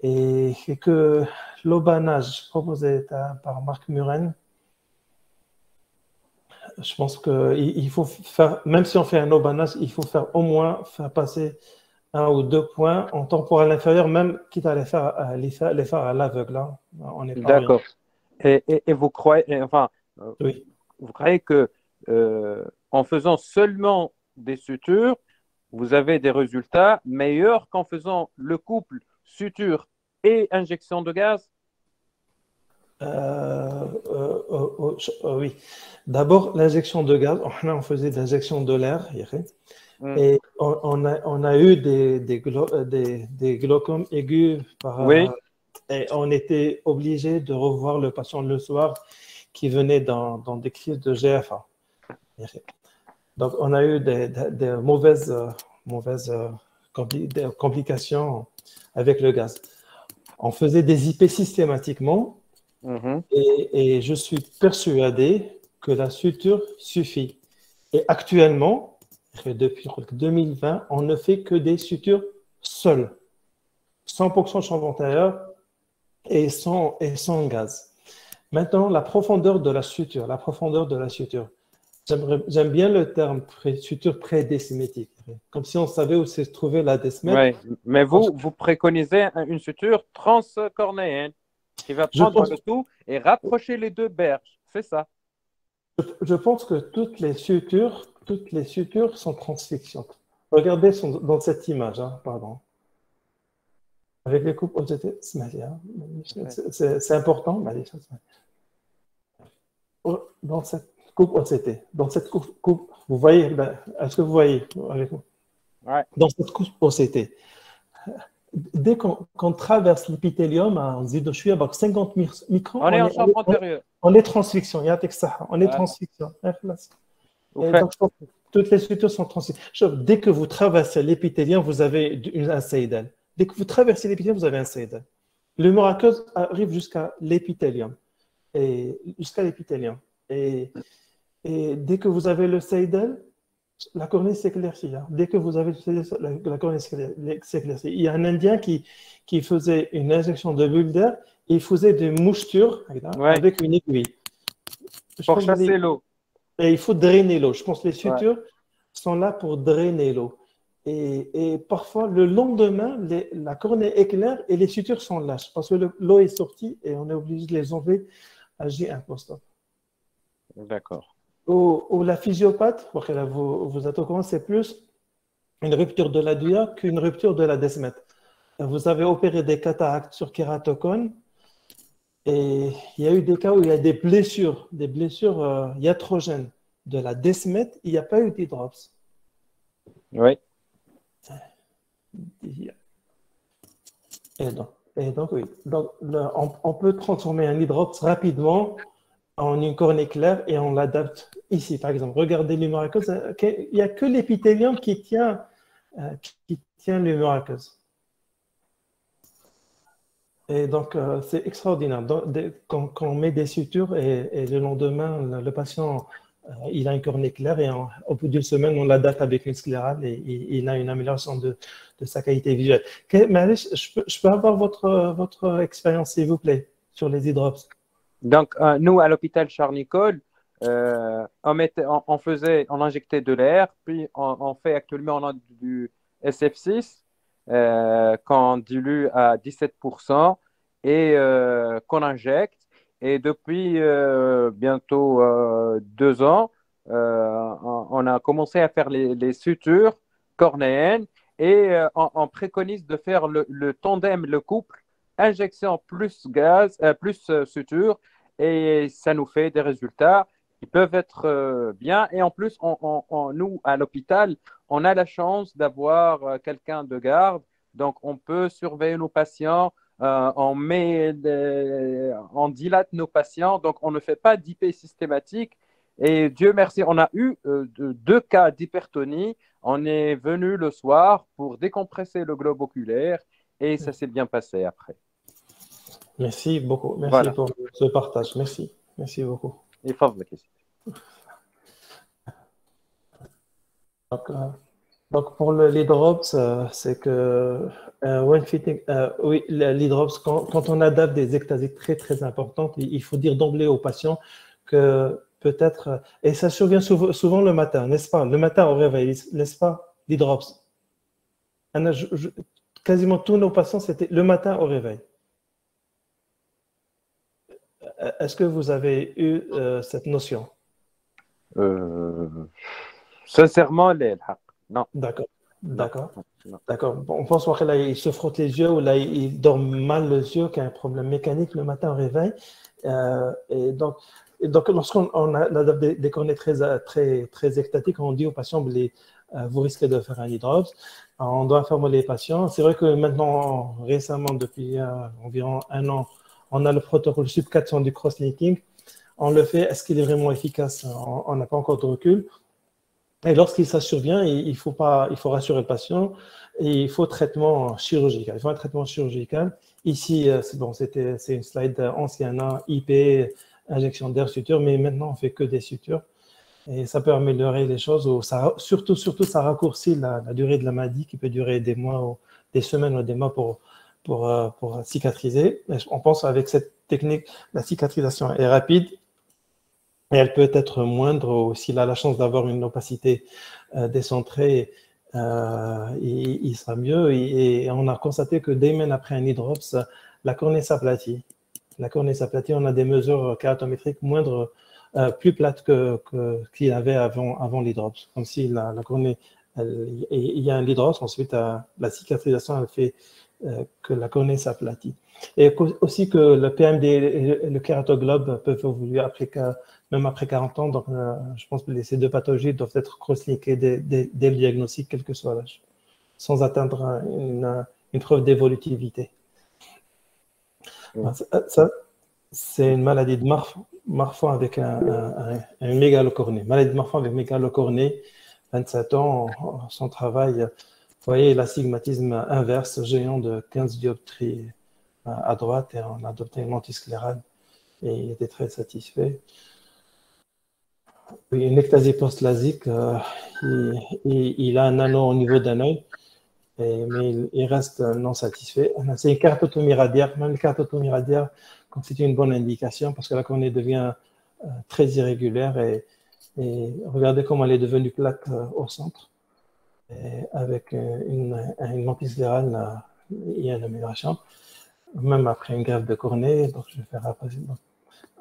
Et que l'aubanage proposé par Marc Muren, je pense qu'il faut faire, même si on fait un aubanage, il faut faire au moins faire passer 1 ou 2 points en temporal inférieur, même quitte à les faire à l'aveugle. D'accord. Et vous croyez, enfin, oui. Vous croyez que en faisant seulement des sutures, vous avez des résultats meilleurs qu'en faisant le couple suture et injection de gaz? Oui. D'abord, l'injection de gaz. On faisait de l'injection de l'air. Et on a eu des glaucomes aigus Oui, et on était obligé de revoir le patient le soir qui venait dans des crises de GFA. Donc, on a eu des mauvaises des complications avec le gaz. On faisait des IP systématiquement et je suis persuadé que la suture suffit. Et actuellement, depuis 2020, on ne fait que des sutures seules, 100% chambre antérieure et sans gaz. Maintenant, la profondeur de la suture. J'aime bien le terme suture prédécimétique, comme si on savait où se trouvait la décimètre. oui. Mais vous préconisez une suture transcornéenne qui va prendre le tout et rapprocher les deux berges. C'est ça. Je pense que toutes les sutures sont transfixiantes. Regardez dans cette image, pardon. Avec les coupes OCT, c'est important. Dans cette coupe OCT, vous voyez, est-ce que vous voyez avec moi? Ouais. Dans cette coupe OCT, dès qu'on traverse l'épithélium à Zidochouia, 50 microns, on est en chambre antérieure. On est transfixion, on est transfixion. Et donc, toutes les sutures sont transfixion. Dès que vous traversez l'épithélium, vous avez un seidel. Dès que vous traversez l'épithélium, vous avez un seidel. L'humeur aqueuse arrive jusqu'à l'épithélium. Et dès que vous avez le seidel, la cornée s'éclaircit. Dès que vous avez le seidel, la cornée s'éclaircit. Il y a un Indien qui faisait une injection de bulles d'air et il faisait des mouchetures avec une aiguille. Pour chasser l'eau. Et il faut drainer l'eau. Je pense que les sutures sont là pour drainer l'eau. Et parfois, le lendemain, la cornée éclaire et les sutures sont lâches parce que l'eau est sortie et on est obligé de les enlever à J1 post-op. D'accord. Ou la physiopathe, vous êtes au courant, c'est plus une rupture de la douilla qu'une rupture de la desmette. Vous avez opéré des cataractes sur kératocone et il y a eu des cas où il y a des blessures iatrogènes de la desmette, il n'y a pas eu d'hydrops. Oui. Et donc oui. Donc, on peut transformer un hydrops rapidement en une cornée claire et on l'adapte ici, par exemple. Regardez l'humeur aqueuse. Il n'y a que l'épithélium qui tient l'humeur aqueuse. Et donc, c'est extraordinaire. Quand on met des sutures et le lendemain, le patient, il a une cornée claire et au bout d'une semaine, on l'adapte avec une sclérale et il a une amélioration de sa qualité visuelle. Mais je peux avoir votre expérience, s'il vous plaît, sur les hydrops? Donc, nous, à l'hôpital Charles-Nicolle, on injectait de l'air, puis on fait actuellement on a du SF6 qu'on dilue à 17% et qu'on injecte. Et depuis bientôt 2 ans, on a commencé à faire les sutures cornéennes et on préconise de faire le tandem, le couple, injection plus gaz, plus suture, et ça nous fait des résultats qui peuvent être bien. Et en plus, nous, à l'hôpital, on a la chance d'avoir quelqu'un de garde, donc on peut surveiller nos patients, on dilate nos patients, donc on ne fait pas d'IP systématique. Et Dieu merci, on a eu 2 cas d'hypertonie. On est venu le soir pour décompresser le globe oculaire et ça s'est bien passé après. Merci beaucoup. Merci pour ce partage. Merci. Merci beaucoup. Et faveur. Donc pour les drops, c'est que when fitting, oui, les drops, quand on adapte des ectasiques très très importantes, il faut dire d'emblée aux patients que peut-être, et ça survient souvent le matin, n'est-ce pas? Le matin au réveil, n'est-ce pas? Les drops. Quasiment tous nos patients, c'était le matin au réveil. Est-ce que vous avez eu cette notion? Euh, sincèrement, non. D'accord. Non, D'accord. non. D'accord. Bon, on pense que là, il se frotte les yeux ou là, il dort mal les yeux, qu'il y a un problème mécanique le matin au réveil. Et donc lorsqu'on a des cornées très extatiques, on dit aux patients, vous risquez de faire un hydrops. Alors, on doit informer les patients. C'est vrai que maintenant, récemment, depuis environ un an, on a le protocole sub 400 du cross-linking. On le fait. Est-ce qu'il est vraiment efficace? On n'a pas encore de recul. Et lorsqu'il ça survient, il faut rassurer le patient et il faut traitement chirurgical. Il faut un traitement chirurgical. Ici, c'est une slide ancienne, hein, IP, injection d'air, suture, mais maintenant on fait que des sutures et ça peut améliorer les choses. Surtout, ça raccourcit la durée de la maladie qui peut durer des mois, ou des semaines ou des mois pour cicatriser. Et on pense avec cette technique, la cicatrisation est rapide. Et elle peut être moindre s'il a la chance d'avoir une opacité décentrée, il sera mieux. Et on a constaté que des semaines après un hydrops, la cornée s'aplatit. La cornée s'aplatit, on a des mesures kératométriques moindres, plus plates qu'il avait avant l'hydrops. Comme si la cornée, il y a un hydrops, ensuite la cicatrisation elle fait que la cornée s'aplatit. Et aussi que le PMD et le kératoglobe peuvent évoluer même après 40 ans. Donc, je pense que ces deux pathologies doivent être cross-linkées dès le diagnostic, quel que soit l'âge, sans atteindre une preuve d'évolutivité. Ça, c'est une maladie de Marfan avec un mégalocornée. Maladie de Marfan avec mégalocornée, 27 ans, son travail, vous voyez l'astigmatisme inverse, géant de 15 dioptries à droite, et on a adopté une antisclérale et il était très satisfait. Oui, une ectasie post-lasique, il a un anneau au niveau d'un œil, mais il reste non satisfait. C'est une keratotomie radiaire, même une keratotomie radiaire constitue une bonne indication parce que la cornée devient très irrégulière et regardez comment elle est devenue plate au centre. Et avec une antisclérale, il y a une amélioration, même après une greffe de cornée. Donc je vais faire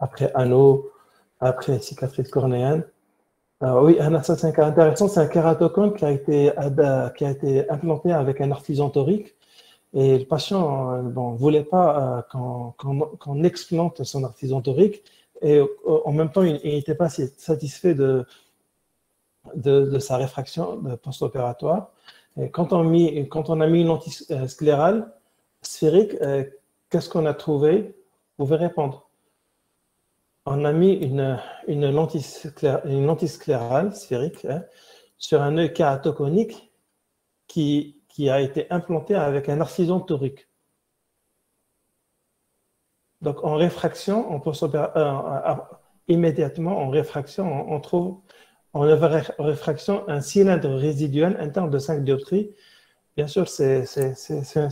après anneau, après cicatrice cornéenne. Oui, ça c'est un cas intéressant. C'est un kératocone qui a été implanté avec un artisan torique. Et le patient ne voulait pas qu'on explante son artisan torique. Et en même temps, il n'était pas satisfait de sa réfraction post-opératoire. Et quand on a mis une antisclérale sphérique, qu'est-ce qu'on a trouvé? Vous pouvez répondre. On a mis une antisclérale sphérique sur un œil kératoconique qui a été implanté avec un artisan torique. Donc en réfraction, on peut immédiatement en réfraction, on trouve en réfraction un cylindre résiduel interne de 5 dioptries. Bien sûr, c'est son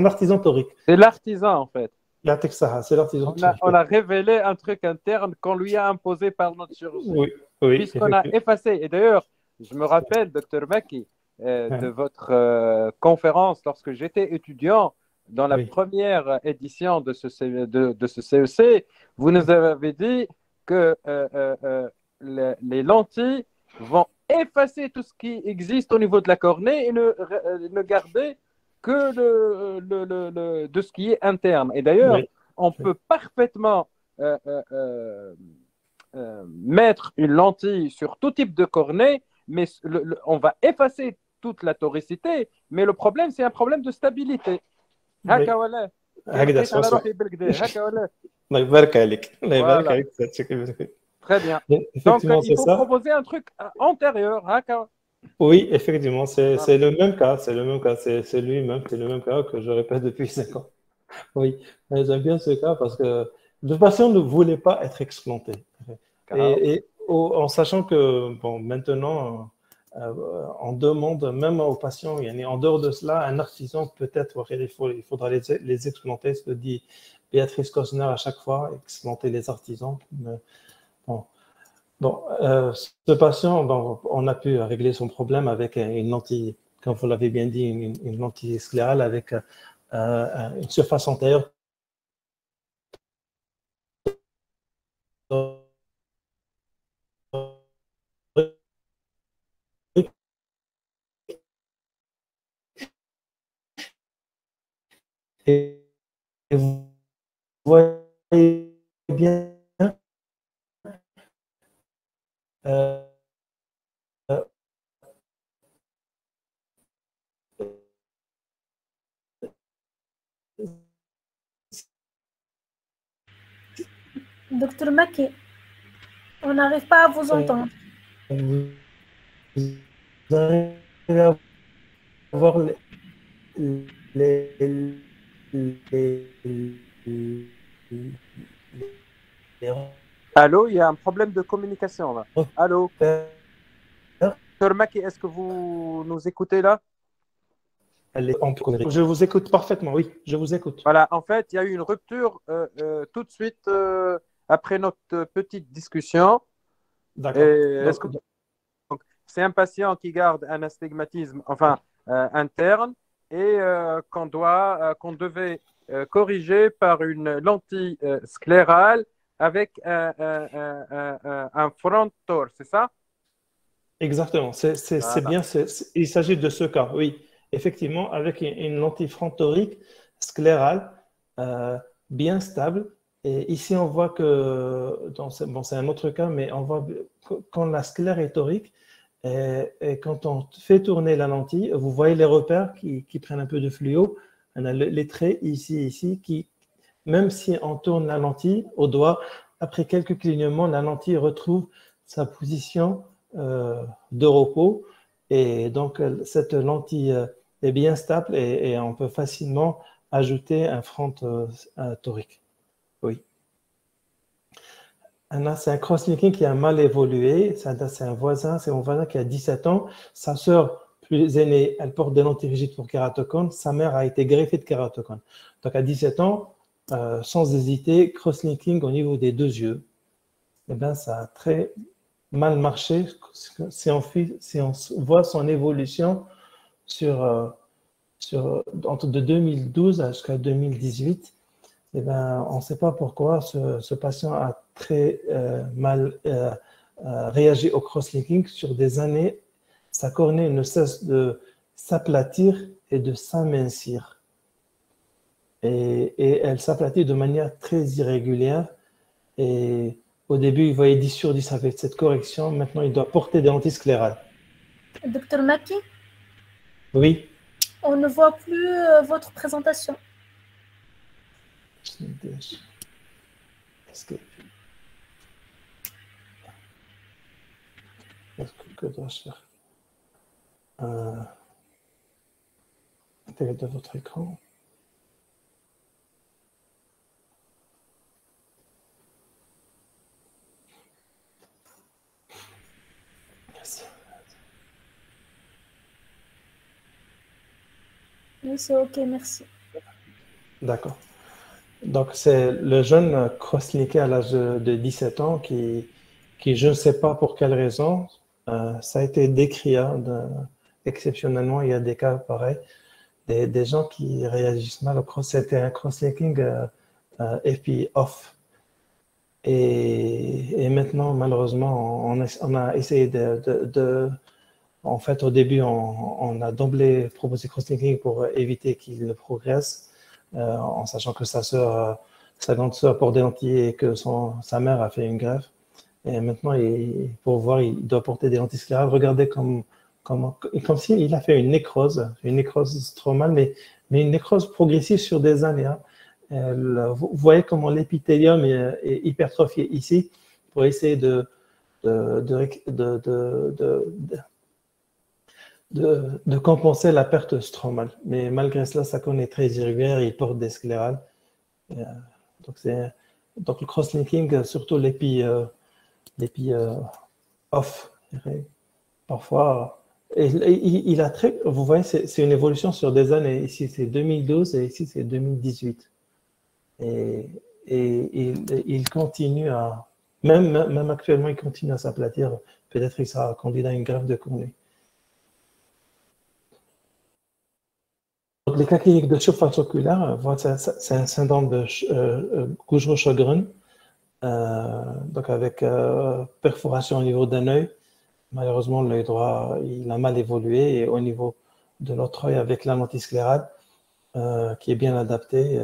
artisan torique. C'est l'artisan en fait. La Texara, c'est l'artisan. On a révélé un truc interne qu'on lui a imposé par notre chirurgien. Oui, puisqu'on a effacé. Et d'ailleurs, je me rappelle, Dr Maki, de votre conférence lorsque j'étais étudiant dans la première édition de ce CEC. Vous nous avez dit que les lentilles vont effacer tout ce qui existe au niveau de la cornée et ne garder que de ce qui est interne. Et d'ailleurs, on peut parfaitement mettre une lentille sur tout type de cornée, mais on va effacer toute la toricité, mais le problème, c'est un problème de stabilité. Très bien. Donc, il faut proposer un truc antérieur. Oui, effectivement, c'est le même cas. C'est le même cas. C'est lui-même. C'est le même cas que je répète depuis 5 ans. Oui, j'aime bien ce cas parce que le patient ne voulait pas être explanté. Et en sachant que, bon, maintenant, on demande même aux patients, en dehors de cela, un artisan peut-être, il faudra les explanter, ce que dit Béatrice Cosner à chaque fois, explanter les artisans. Mais, ce patient, on a pu régler son problème avec une lentille, comme vous l'avez bien dit, une lentille sclérale avec une surface antérieure et vous voyez bien euh, Docteur Maki, on n'arrive pas à vous entendre. vous arrivez à voir les, les- les Allô, il y a un problème de communication là. Allô, repères. Docteur Maki, est-ce que vous nous écoutez là? Je vous écoute parfaitement, oui, je vous écoute. Voilà, en fait, il y a eu une rupture tout de suite après notre petite discussion. D'accord. Est-ce que c'est un patient qui garde un astigmatisme, enfin interne, et qu'on devait corriger par une lentille sclérale avec un frontor, c'est ça? Exactement, c'est Voilà. bien, il s'agit de ce cas, oui. Effectivement, avec une lentille frontorique sclérale bien stable. Et ici, on voit que, bon, c'est un autre cas, mais on voit que quand la sclère est torique, et quand on fait tourner la lentille, vous voyez les repères qui prennent un peu de fluo. On a les traits ici, qui, même si on tourne la lentille au doigt, après quelques clignements, la lentille retrouve sa position de repos. Et donc, cette lentille est bien stable et on peut facilement ajouter un front torique. Oui. Anna, c'est un cross-linking qui a mal évolué. C'est un voisin, c'est mon voisin qui a 17 ans. Sa sœur plus aînée, elle porte des lentilles rigides pour kératocone. Sa mère a été greffée de kératocone. Donc, à 17 ans, sans hésiter, cross-linking au niveau des deux yeux. Eh bien, ça a très mal marché si on voit son évolution entre de 2012 jusqu'à 2018. Eh ben, on ne sait pas pourquoi ce patient a très mal réagi au cross-linking. Sur des années, sa cornée ne cesse de s'aplatir et de s'amincir. Et elle s'aplatit de manière très irrégulière. Et au début, il voyait 10 sur 10 avec cette correction. Maintenant, il doit porter des lentilles sclérales. Docteur Maki, Oui. on ne voit plus votre présentation. Qu'est-ce que dois-je faire? Intégrer de votre écran. Yes. Oui, c'est OK, merci. D'accord. Donc, c'est le jeune cross-linké à l'âge de 17 ans qui, je ne sais pas pour quelle raison, ça a été décrit, hein, exceptionnellement, il y a des cas pareils, des gens qui réagissent mal au cross. C'était un cross-linking FP off. Et maintenant, malheureusement, on a essayé en fait, au début, on a d'emblée proposé cross-linking pour éviter qu'il ne progresse, en sachant que sa grande sœur porte des lentilles et que sa mère a fait une greffe. Et maintenant, pour voir, il doit porter des lentilles sclérales. Regardez comme s'il a fait une nécrose stromale, mais une nécrose progressive sur des années. Hein. Vous voyez comment l'épithélium est hypertrophié ici pour essayer de compenser la perte stromale. Mais malgré cela, sa cône est très irrégulière et il porte des sclérales. Donc le cross-linking, surtout l'épi off, parfois. Il a vous voyez, c'est une évolution sur des années. Ici, c'est 2012 et ici, c'est 2018. Et il continue à, même actuellement, il continue à s'aplatir. Peut-être qu'il sera candidat à une greffe de cornée. Donc, les cas cliniques de surface oculaire, c'est un syndrome de Gougerot-Sjogren, donc avec perforation au niveau d'un œil. Malheureusement, l'œil droit, il a mal évolué et au niveau de l'autre œil avec la lentille sclérale, qui est bien adapté.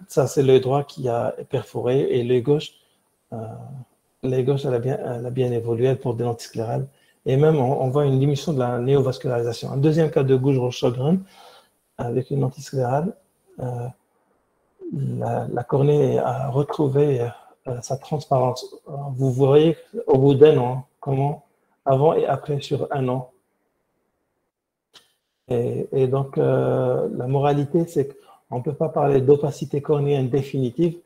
Ça, c'est l'œil droit qui a perforé et l'œil gauche, elle a bien évolué pour des lentilles sclérales. Et même, on voit une diminution de la néovascularisation. Un deuxième cas de Gouge-Roschagren avec une lentille sclérale, la cornée a retrouvé sa transparence. Vous voyez au bout d'un an, comment avant et après sur un an. Et donc, la moralité, c'est qu'on ne peut pas parler d'opacité cornéenne définitive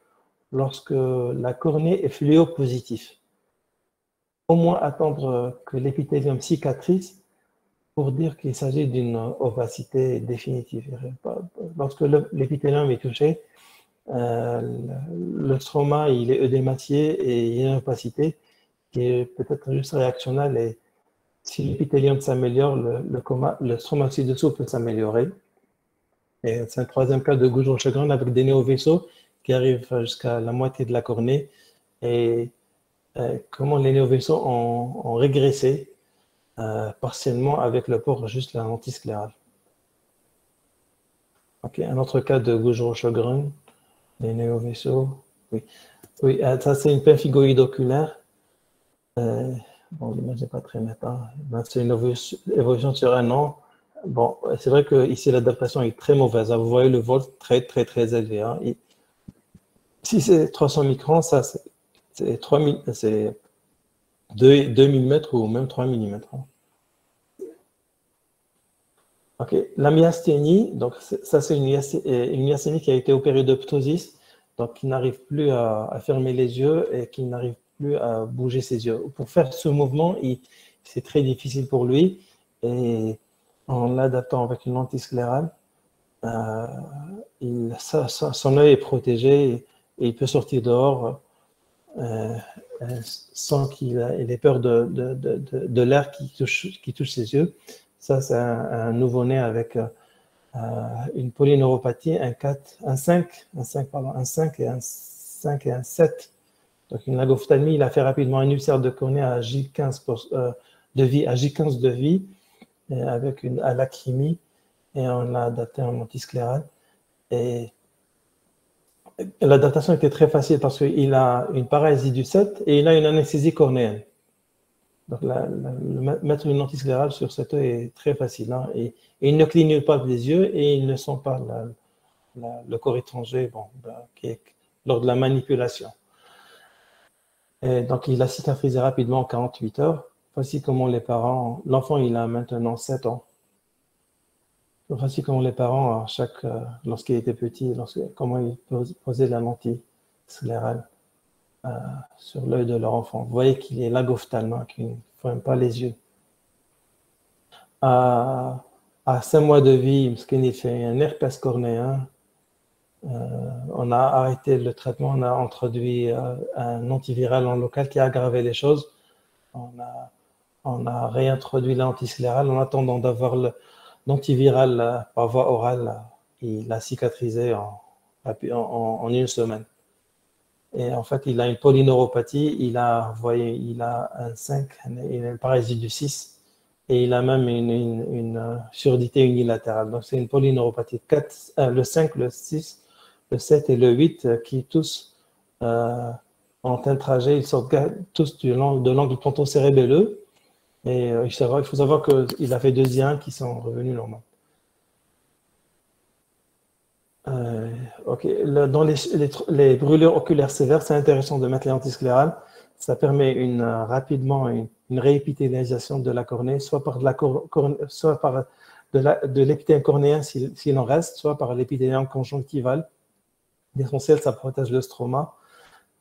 lorsque la cornée est fluo-positive. Au moins attendre que l'épithélium cicatrise pour dire qu'il s'agit d'une opacité définitive. Lorsque l'épithélium est touché, le stroma il est œdématié et il y a une opacité qui est peut-être juste réactionnelle. Et si l'épithélium s'améliore, le stroma ci-dessous peut s'améliorer. Et c'est un troisième cas de Gouge-Roschagren avec des néovaisseaux qui arrivent jusqu'à la moitié de la cornée. Et comment les néovaisseaux ont régressé partiellement avec le port juste la lentille sclérale. Ok, un autre cas de Gouge-Roschagren, les néovaisseaux. Oui, oui, ça c'est une pemphigoïde oculaire. Bon, l'image n'est pas très nette. Hein. C'est une évolution sur un an. Bon, c'est vrai que ici l'adaptation est très mauvaise. Hein. Vous voyez le vol très élevé. Hein. Si c'est 300 microns, ça c'est 2 mm ou même 3 mm. Ok, la myasthénie, donc ça c'est une myasthénie qui a été opérée de ptosis, donc qui n'arrive plus à fermer les yeux et qui n'arrive plus à bouger ses yeux. Pour faire ce mouvement, c'est très difficile pour lui et en l'adaptant avec une lentille sclérale, son œil est protégé et il peut sortir dehors sans qu'il ait peur de l'air qui touche ses yeux. Ça, c'est un nouveau-né avec une polyneuropathie, un 5 et un 7. Donc, une lagophthalmie, il a fait rapidement un ulcère de cornée à J15 de vie, avec une alachrymie, et on l'a adapté en lentille sclérale. Et l'adaptation était très facile parce qu'il a une paralysie du 7 et il a une anesthésie cornéenne. Donc, mettre une lentille sclérale sur cet œil est très facile. Hein, et il ne cligne pas les yeux et il ne sent pas le corps étranger lors de la manipulation. Et donc, il a cicatrisé rapidement en 48 heures. Voici comment les parents... L'enfant, il a maintenant 7 ans. Voici comment les parents, lorsqu'il était petit, comment ils posaient la lentille sclérale sur l'œil de leur enfant. Vous voyez qu'il est lagophtalme, qu'il ne ferme pas les yeux. À 5 mois de vie, il fait un herpès cornéen. On a arrêté le traitement, on a introduit un antiviral en local qui a aggravé les choses. On a réintroduit l'antisclérale en attendant d'avoir l'antiviral par voie orale. Il a cicatrisé en une semaine. Et en fait, il a une polyneuropathie, il a un 5, il a une paralysie du 6, et il a même une surdité unilatérale. Donc, c'est une polyneuropathie. Le 5, le 6, le 7 et le 8 qui tous ont un trajet, ils sortent tous de l'angle ponto-cérébelleux. Et il faut savoir qu'il a fait 2 qui sont revenus normaux. Ok. Dans les brûlures oculaires sévères, c'est intéressant de mettre les lentilles sclérales. Ça permet rapidement une réépithélisation de la cornée, soit par de l'épithélium cornéen s'il en reste, soit par l'épithélium conjonctival. L'essentiel, ça protège le stroma.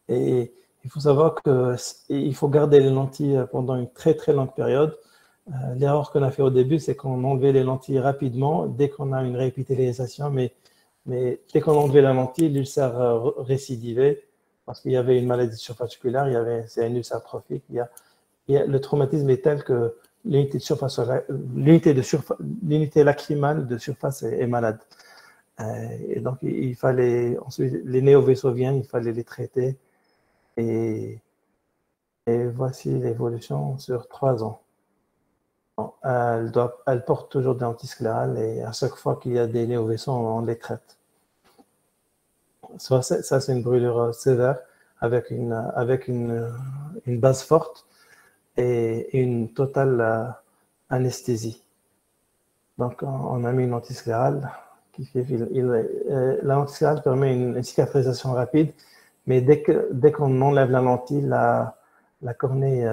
Et il faut savoir qu'il faut garder les lentilles pendant une très longue période. L'erreur qu'on a fait au début, c'est qu'on enlevait les lentilles rapidement dès qu'on a une réépithélisation, mais dès qu'on enlevait la lentille, l'ulcère récidivait parce qu'il y avait une maladie de surface oculaire, c'est un ulcère trophique. Le traumatisme est tel que l'unité lacrymale de surface est malade. Et donc, il fallait ensuite, les néovaisseaux viennent, il fallait les traiter. Et voici l'évolution sur 3 ans. Elle porte toujours des antisclérales et à chaque fois qu'il y a des néovaisseaux, on les traite. Ça, c'est une brûlure sévère avec une base forte et une totale anesthésie. Donc, on a mis une antisclérale. La antisclérale permet une cicatrisation rapide, mais dès qu'on enlève la lentille, la cornée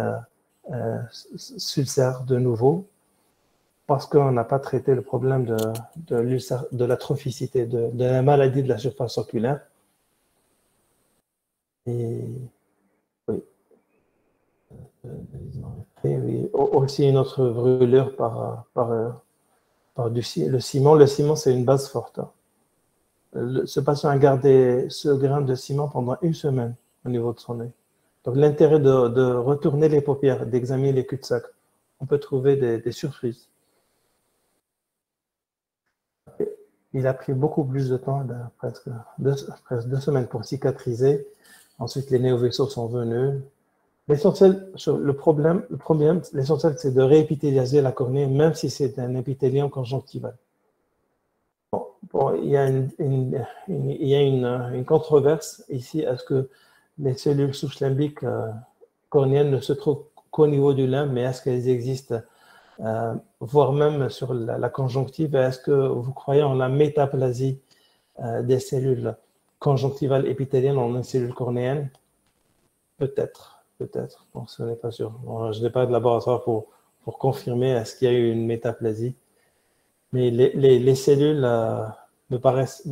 s'ulcère de nouveau parce qu'on n'a pas traité le problème de l'atrophicité, de la maladie de la surface oculaire. Et oui. Et oui. Aussi une autre brûlure par le ciment. Le ciment, c'est une base forte. Ce patient a gardé ce grain de ciment pendant 1 semaine au niveau de son œil. Donc, l'intérêt de retourner les paupières, d'examiner les cul-de-sac, on peut trouver des surprises. Il a pris beaucoup plus de temps, presque 2 semaines pour cicatriser. Ensuite, les néovaisseaux sont venus. L'essentiel, l'essentiel, c'est de réépithéliaser la cornée, même si c'est un épithélium conjonctival. Bon, il y a une controverse ici. Est-ce que les cellules souches limbiques cornéennes ne se trouvent qu'au niveau du limbe, mais est-ce qu'elles existent, voire même sur la conjonctive? Est-ce que vous croyez en la métaplasie des cellules conjonctivales épithéliennes en une cellule cornéenne? Peut-être. Bon, ce n'est pas sûr. Bon, je n'ai pas de laboratoire pour confirmer est-ce qu'il y a eu une métaplasie. Mais les cellules me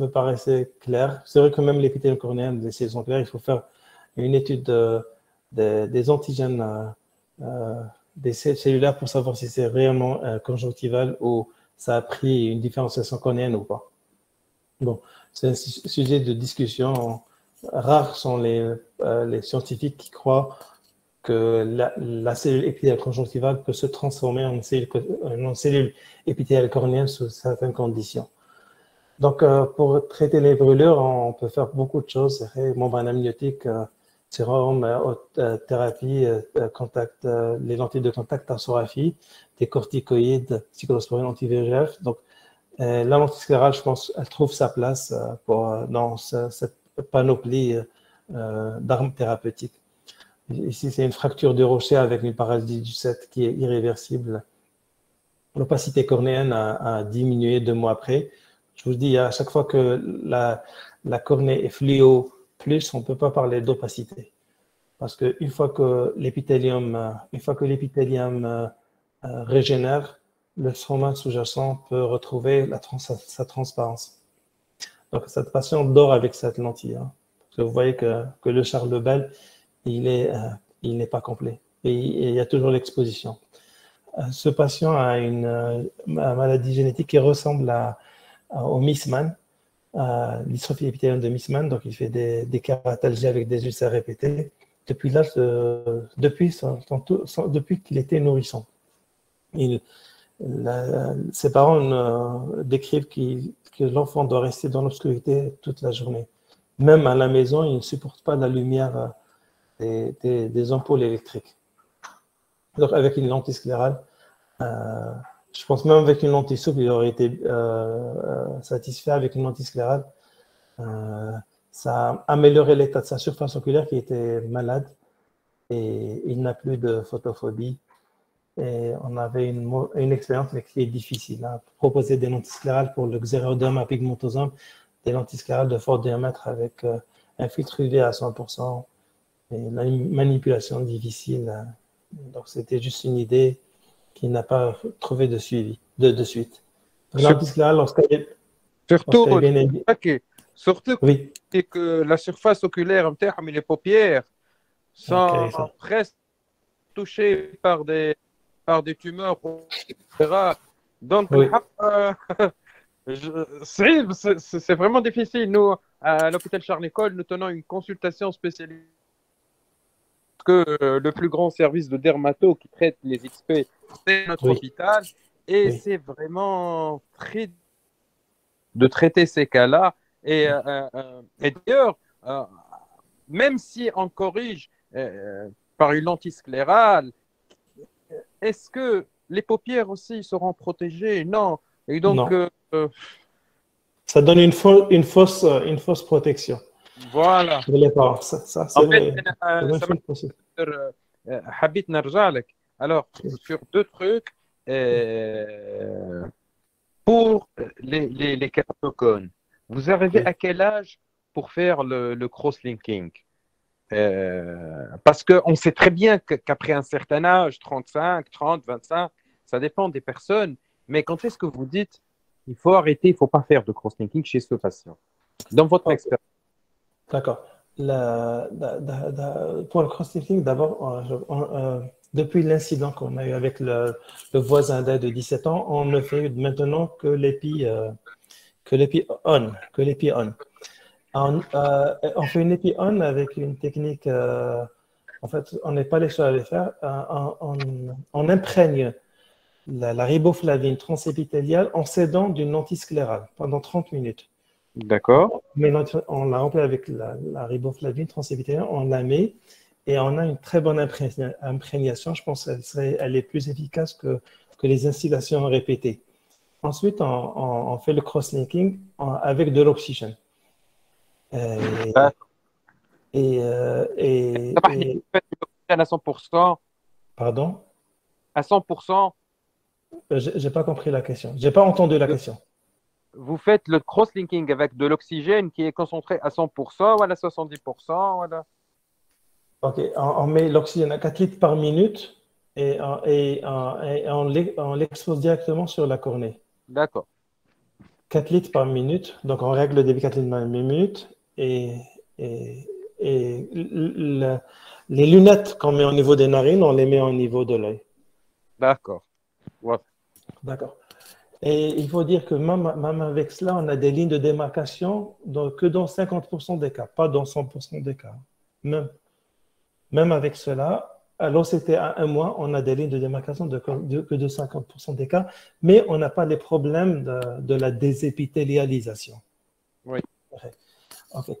paraissaient claires. C'est vrai que même l'épithélium cornéen, les cellules sont claires. Il faut faire une étude des antigènes des cellulaires pour savoir si c'est réellement conjonctival ou ça a pris une différenciation cornéenne ou pas. Bon, c'est un sujet de discussion. Rares sont les scientifiques qui croient que la cellule épithéliale conjonctivale peut se transformer en cellule épithéliale cornéenne sous certaines conditions. Donc, pour traiter les brûlures, on peut faire beaucoup de choses. Membrane amniotique, sérum, thérapie, les lentilles de contact, tarsographie, des corticoïdes, cyclosporine, anti-VEGF. Donc, la lentille sclérale, je pense, elle trouve sa place dans cette panoplie d'armes thérapeutiques. Ici, c'est une fracture du rocher avec une paralysie du septum qui est irréversible. L'opacité cornéenne a diminué 2 mois après. Je vous dis, à chaque fois que la cornée est fluo plus, on ne peut pas parler d'opacité. Parce qu'une fois que l'épithélium régénère, le stroma sous-jacent peut retrouver sa transparence. Donc, cette patiente dort avec cette lentille. Parce que vous voyez que le Charles de Bell, il n'est pas complet. Et il y a toujours l'exposition. Ce patient a une maladie génétique qui ressemble au Meesmann, l'dystrophie épithélienne de Meesmann. Donc, il fait des keratalgies avec des ulcères répétés depuis qu'il était nourrisson. Ses parents décrivent que l'enfant doit rester dans l'obscurité toute la journée. Même à la maison, il ne supporte pas la lumière des ampoules électriques. Donc, avec une lentille sclérale, je pense même avec une lentille souple, il aurait été satisfait. Avec une lentille sclérale, ça a amélioré l'état de sa surface oculaire qui était malade et il n'a plus de photophobie. Et on avait une expérience, mais qui est difficile. Proposer des lentilles sclérales pour le xéroderma pigmentosum, des lentilles sclérales de fort diamètre avec un filtre UV à 100%. Et la manipulation difficile. Donc, c'était juste une idée qui n'a pas trouvé de suivi, de suite. Surtout oui. que la surface oculaire, les paupières, sont presque touchées par des tumeurs, etc. Donc, oui. C'est vraiment difficile. Nous, à l'hôpital Charles-Nicolle, nous tenons une consultation spécialisée que le plus grand service de dermato qui traite les XP, c'est notre hôpital. Et c'est vraiment très de traiter ces cas-là. Et d'ailleurs, même si on corrige par une lentille sclérale, est-ce que les paupières aussi seront protégées. Non. Et donc, Non. Ça donne une fausse protection voilà. pour les parents. Ça, c'est En fait, vrai. Ça donne une fausse protection. Habit Narjalek. Alors, sur deux trucs, euh, pour les keratocones, vous arrivez Oui. à quel âge pour faire le cross-linking? Parce qu'on sait très bien qu'après un certain âge, 35, 30, 25, ça dépend des personnes, mais quand est-ce que vous dites il faut arrêter, il ne faut pas faire de cross-linking chez ce patient? Dans votre Ok. expérience. D'accord. Pour le cross-linking, d'abord, depuis l'incident qu'on a eu avec le voisin d'aide de 17 ans, on ne fait maintenant que l'épi on. On fait une épi on avec une technique. En fait, on n'est pas les seuls à le faire. On imprègne la riboflavine transépithéliale en s'aidant d'une antisclérale pendant 30 minutes. D'accord. Mais on l'a rempli avec la riboflavine transépithéliale, on la met et on a une très bonne imprégnation. Je pense qu'elle est plus efficace que les instillations répétées. Ensuite, on fait le cross-linking avec de l'oxygène. D'accord. Ça marche, vous faites l'oxygène à 100%, Pardon? à 100%. J'ai pas compris la question. J'ai pas entendu la question. Vous faites le cross-linking avec de l'oxygène qui est concentré à 100% ou à 70%. Voilà. Ok, on met l'oxygène à 4 litres par minute et on l'expose directement sur la cornée. D'accord. 4 litres par minute, donc on règle le débit 4 litres par minute et les lunettes qu'on met au niveau des narines, on les met au niveau de l'œil. D'accord. Ouais. D'accord. Et il faut dire que même avec cela, on a des lignes de démarcation que dans 50% des cas, pas dans 100% des cas. Même avec cela, alors c'était à un mois, on a des lignes de démarcation que de 50% des cas, mais on n'a pas les problèmes de la désépithélialisation. Oui. Okay.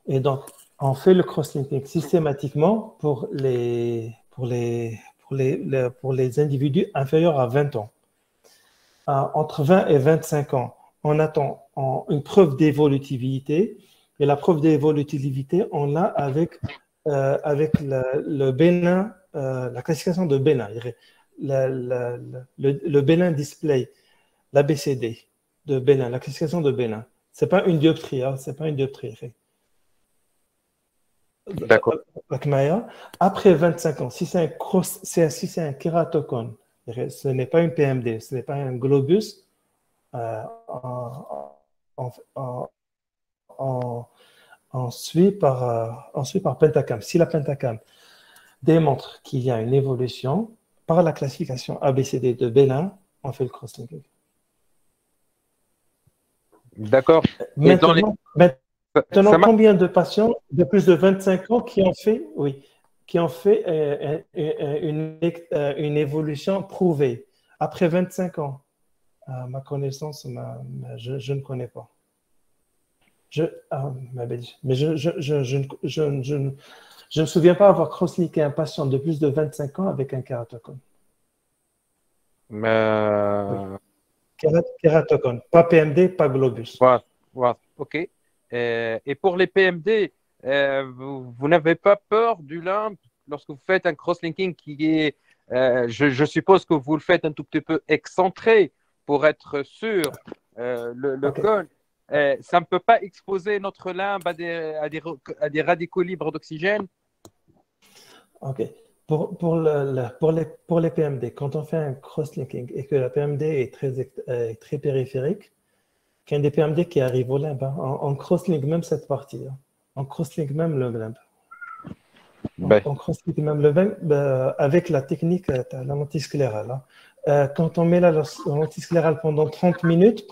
Et donc, on fait le cross-linking systématiquement pour les individus inférieurs à 20 ans. Entre 20 et 25 ans, on attend une preuve d'évolutivité. Et la preuve d'évolutivité, on l'a avec le Bénin, la classification de Bénin, le Bénin display, l'ABCD de Bénin, la classification de Bénin. Ce n'est pas une dioptrie, hein, c'est pas une dioptrie. D'accord. Après 25 ans, si c'est un kératocone, ce n'est pas une PMD, ce n'est pas un globus, on suit par pentacam. Si la pentacam démontre qu'il y a une évolution, par la classification ABCD de Bénin, on fait le cross-linking. D'accord. Maintenant, combien de patients de plus de 25 ans qui ont fait une évolution prouvée après 25 ans? À ma connaissance, je ne connais pas. Mais je ne me souviens pas avoir cross-linké un patient de plus de 25 ans avec un kératocone. Oui. Kératocone, pas PMD, pas globus. Voilà. OK. Et pour les PMD, vous n'avez pas peur du limbe lorsque vous faites un cross-linking qui est, je suppose que vous le faites un tout petit peu excentré pour être sûr, le Okay. col. Ça ne peut pas exposer notre limbe à des radicaux libres d'oxygène? OK. Pour les PMD, quand on fait un cross-linking et que la PMD est très périphérique, qu'il y a des PMD qui arrivent au limbe, hein, on cross-link même cette partie. Hein. On cross-link même le limbe. On cross-link même le limbe avec la technique, la lentisclérale. Hein. Quand on met la lentisclérale pendant 30 minutes,